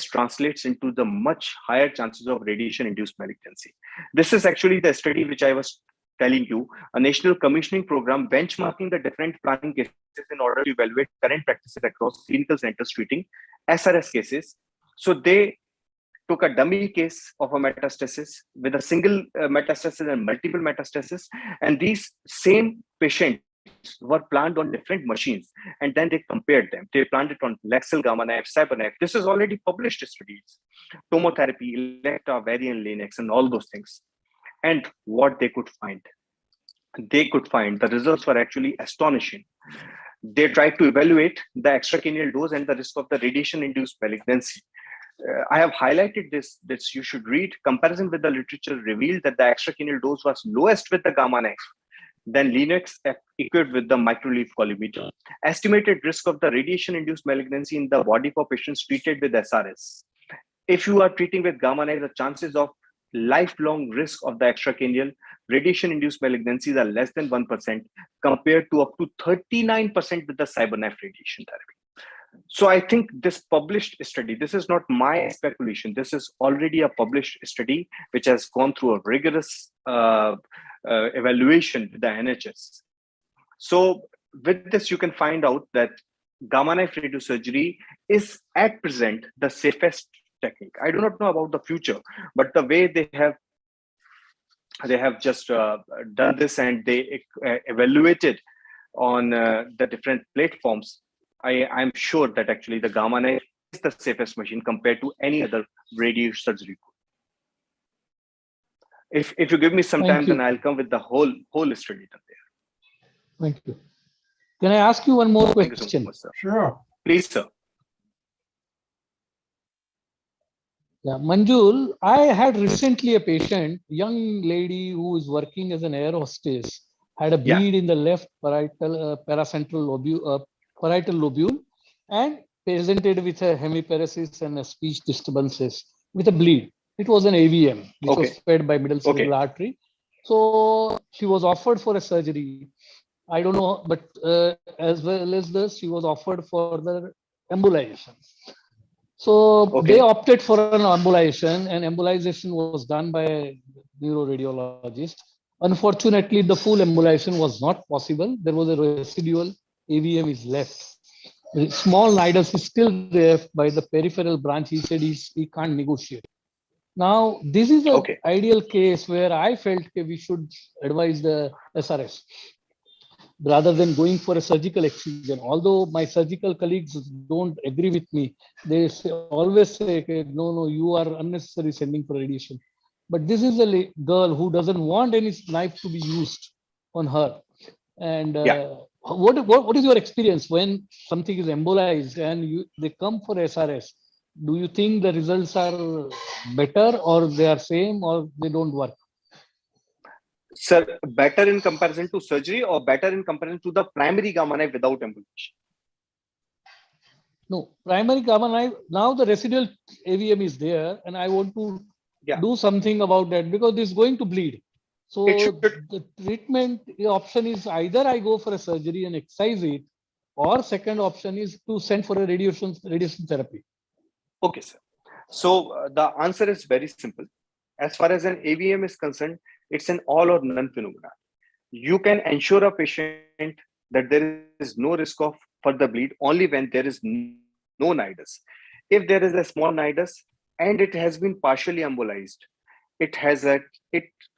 translates into the much higher chances of radiation-induced malignancy. This is actually the study which I was telling you, a national commissioning program benchmarking the different planning cases in order to evaluate current practices across clinical centers treating SRS cases. So they took a dummy case of a metastasis with a single metastasis and multiple metastasis, and these same patients were planned on different machines, and then they compared them. They planned it on Lexel, Gamma knife, cyber knife. This is already published studies. Tomotherapy, Electra, Varian, Linux, and all those things. and what they could find. They could find the results were actually astonishing. They tried to evaluate the extracranial dose and the risk of the radiation-induced malignancy. I have highlighted this, that you should read. Comparison with the literature revealed that the extracranial dose was lowest with the gamma knife, then Linux equipped with the microleaf collimeter. Estimated risk of the radiation-induced malignancy in the body for patients treated with SRS. If you are treating with gamma knife, the chances of lifelong risk of the extracranial radiation-induced malignancies are less than 1% compared to up to 39% with the cyberknife radiation therapy. So I think this published study, this is not my speculation, this is already a published study which has gone through a rigorous evaluation with the NHS. So with this, you can find out that gamma knife radiosurgery is at present the safest technique. I do not know about the future, but the way they have just done this and they evaluated on the different platforms, I'm sure that actually the gamma knife is the safest machine compared to any other radiosurgery. If you give me some time, then I'll come with the whole study done there. Thank you. Can I ask you one more question? Thank you so much, sir. Sure. Please, sir. Yeah, Manjul, I had recently a patient, young lady who is working as an air hostess, had a bleed in the left parietal parietal lobule, and presented with a hemiparesis and a speech disturbances with a bleed. It was an AVM, which was fed by middle cerebral artery. So she was offered for a surgery. I don't know, but as well as this, she was offered for the embolization. So they opted for an embolization, and embolization was done by a neuroradiologist. Unfortunately, the full embolization was not possible. There was a residual AVM is left. The small nidus is still there by the peripheral branch. He said he can't negotiate. Now, this is an ideal case where I felt we should advise the SRS rather than going for a surgical excision. Although my surgical colleagues don't agree with me, they always say, no, you are unnecessarily sending for radiation. But this is a girl who doesn't want any knife to be used on her. And what is your experience when something is embolized and they come for SRS? Do you think the results are better, or they are same, or they don't work? Sir, better in comparison to surgery or better in comparison to the primary gamma knife without embolization? No, primary gamma knife, now the residual AVM is there, and I want to do something about that because it's going to bleed. So the treatment option is either I go for a surgery and excise it, or second option is to send for a radiation therapy. Okay, sir. So the answer is very simple. As far as an AVM is concerned, it's an all or none phenomenon. You can ensure a patient that there is no risk of further bleed only when there is no nidus. If there is a small nidus and it has been partially embolized, it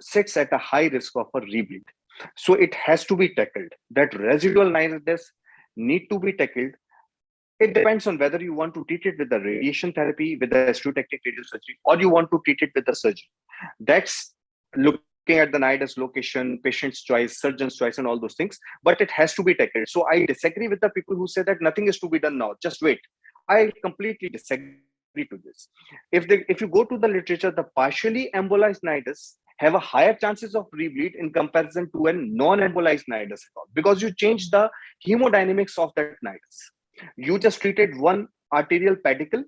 sits at a high risk of a rebleed. So it has to be tackled. That residual nidus need to be tackled. It depends on whether you want to treat it with the radiation therapy, with the stereotactic radiosurgery, or you want to treat it with the surgery. That's looking at the nidus location, patient's choice, surgeon's choice, and all those things. But it has to be tackled. So I disagree with the people who say that nothing is to be done now. Just wait. I completely disagree to this. If you go to the literature, the partially embolized nidus have a higher chances of rebleed in comparison to a non-embolized nidus at all, because you change the hemodynamics of that nidus. You just treated one arterial pedicle.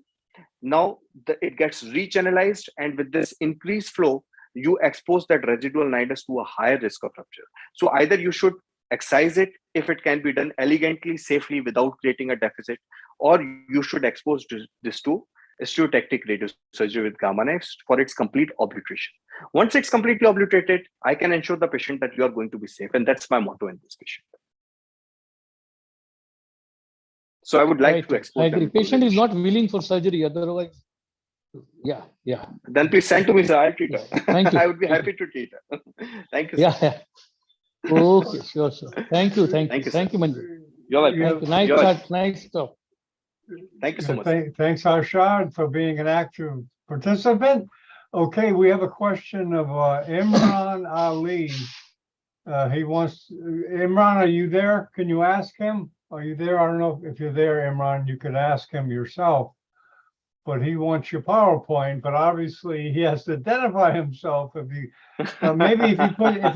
Now it gets rechannelized, and with this increased flow, you expose that residual nidus to a higher risk of rupture. So either you should excise it if it can be done elegantly, safely, without creating a deficit, or you should expose this to stereotactic radiosurgery with gamma knives for its complete obliteration. Once it's completely obliterated, I can ensure the patient that you are going to be safe, and that's my motto in this patient. So I would like to expose. I agree. Patient is not willing for surgery, otherwise. Yeah. Then please send to me, sir. I'll treat her. Thank you. I would be happy to treat her. Thank you, sir. Yeah. Okay, sure. Thank you, Manjul. You're welcome. Nice talk. Thank you so much. Thanks, Arshad, for being an active participant. Okay, we have a question of Imran Ali. He wants, Imran, are you there? Can you ask him? Are you there? I don't know if you're there, Imran, you could ask him yourself. But he wants your PowerPoint, but obviously he has to identify himself. If he maybe if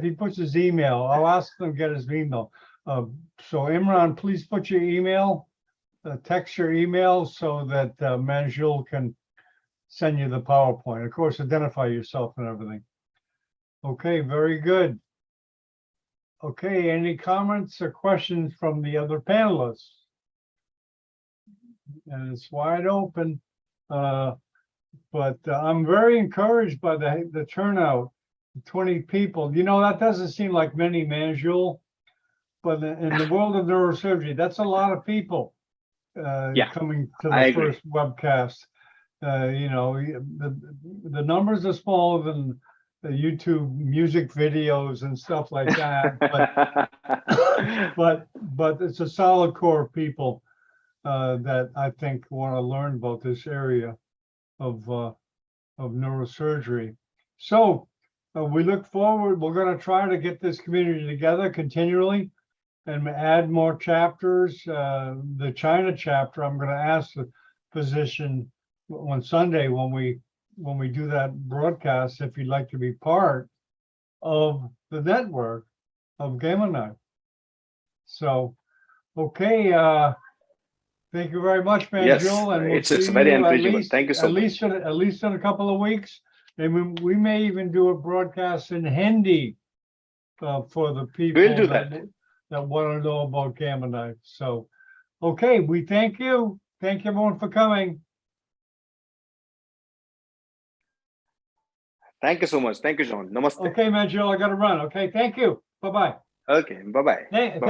he puts his email, I'll ask him to get his email. So Imran, please put your email, text your email so that Manjul can send you the PowerPoint. Of course, identify yourself and everything. Okay, very good. Okay, any comments or questions from the other panelists? And it's wide open. But I'm very encouraged by the turnout, 20 people. You know, that doesn't seem like many, Manjul, but in the world of neurosurgery, that's a lot of people Yeah, coming to I the agree. first webcast. You know, the numbers are smaller than the YouTube music videos and stuff like that, but it's a solid core of people that I think want to learn about this area of neurosurgery. So we look forward. We're going to try to get this community together continually and add more chapters. The China chapter, I'm going to ask the physician on Sunday when we do that broadcast if you'd like to be part of the network of Gamma Knife. So, okay. Thank you very much, Manjul, Yes, and we'll it's see very you at encouraging. least Thank you so much. at least in a couple of weeks. And we may even do a broadcast in Hindi for the people We'll do that. that want to know about Gamma Knife. So, okay, we thank you. Thank you everyone for coming. Thank you so much. Thank you, John. Namaste. Okay, Manjul, I got to run. Okay, thank you. Bye-bye. Okay, bye-bye.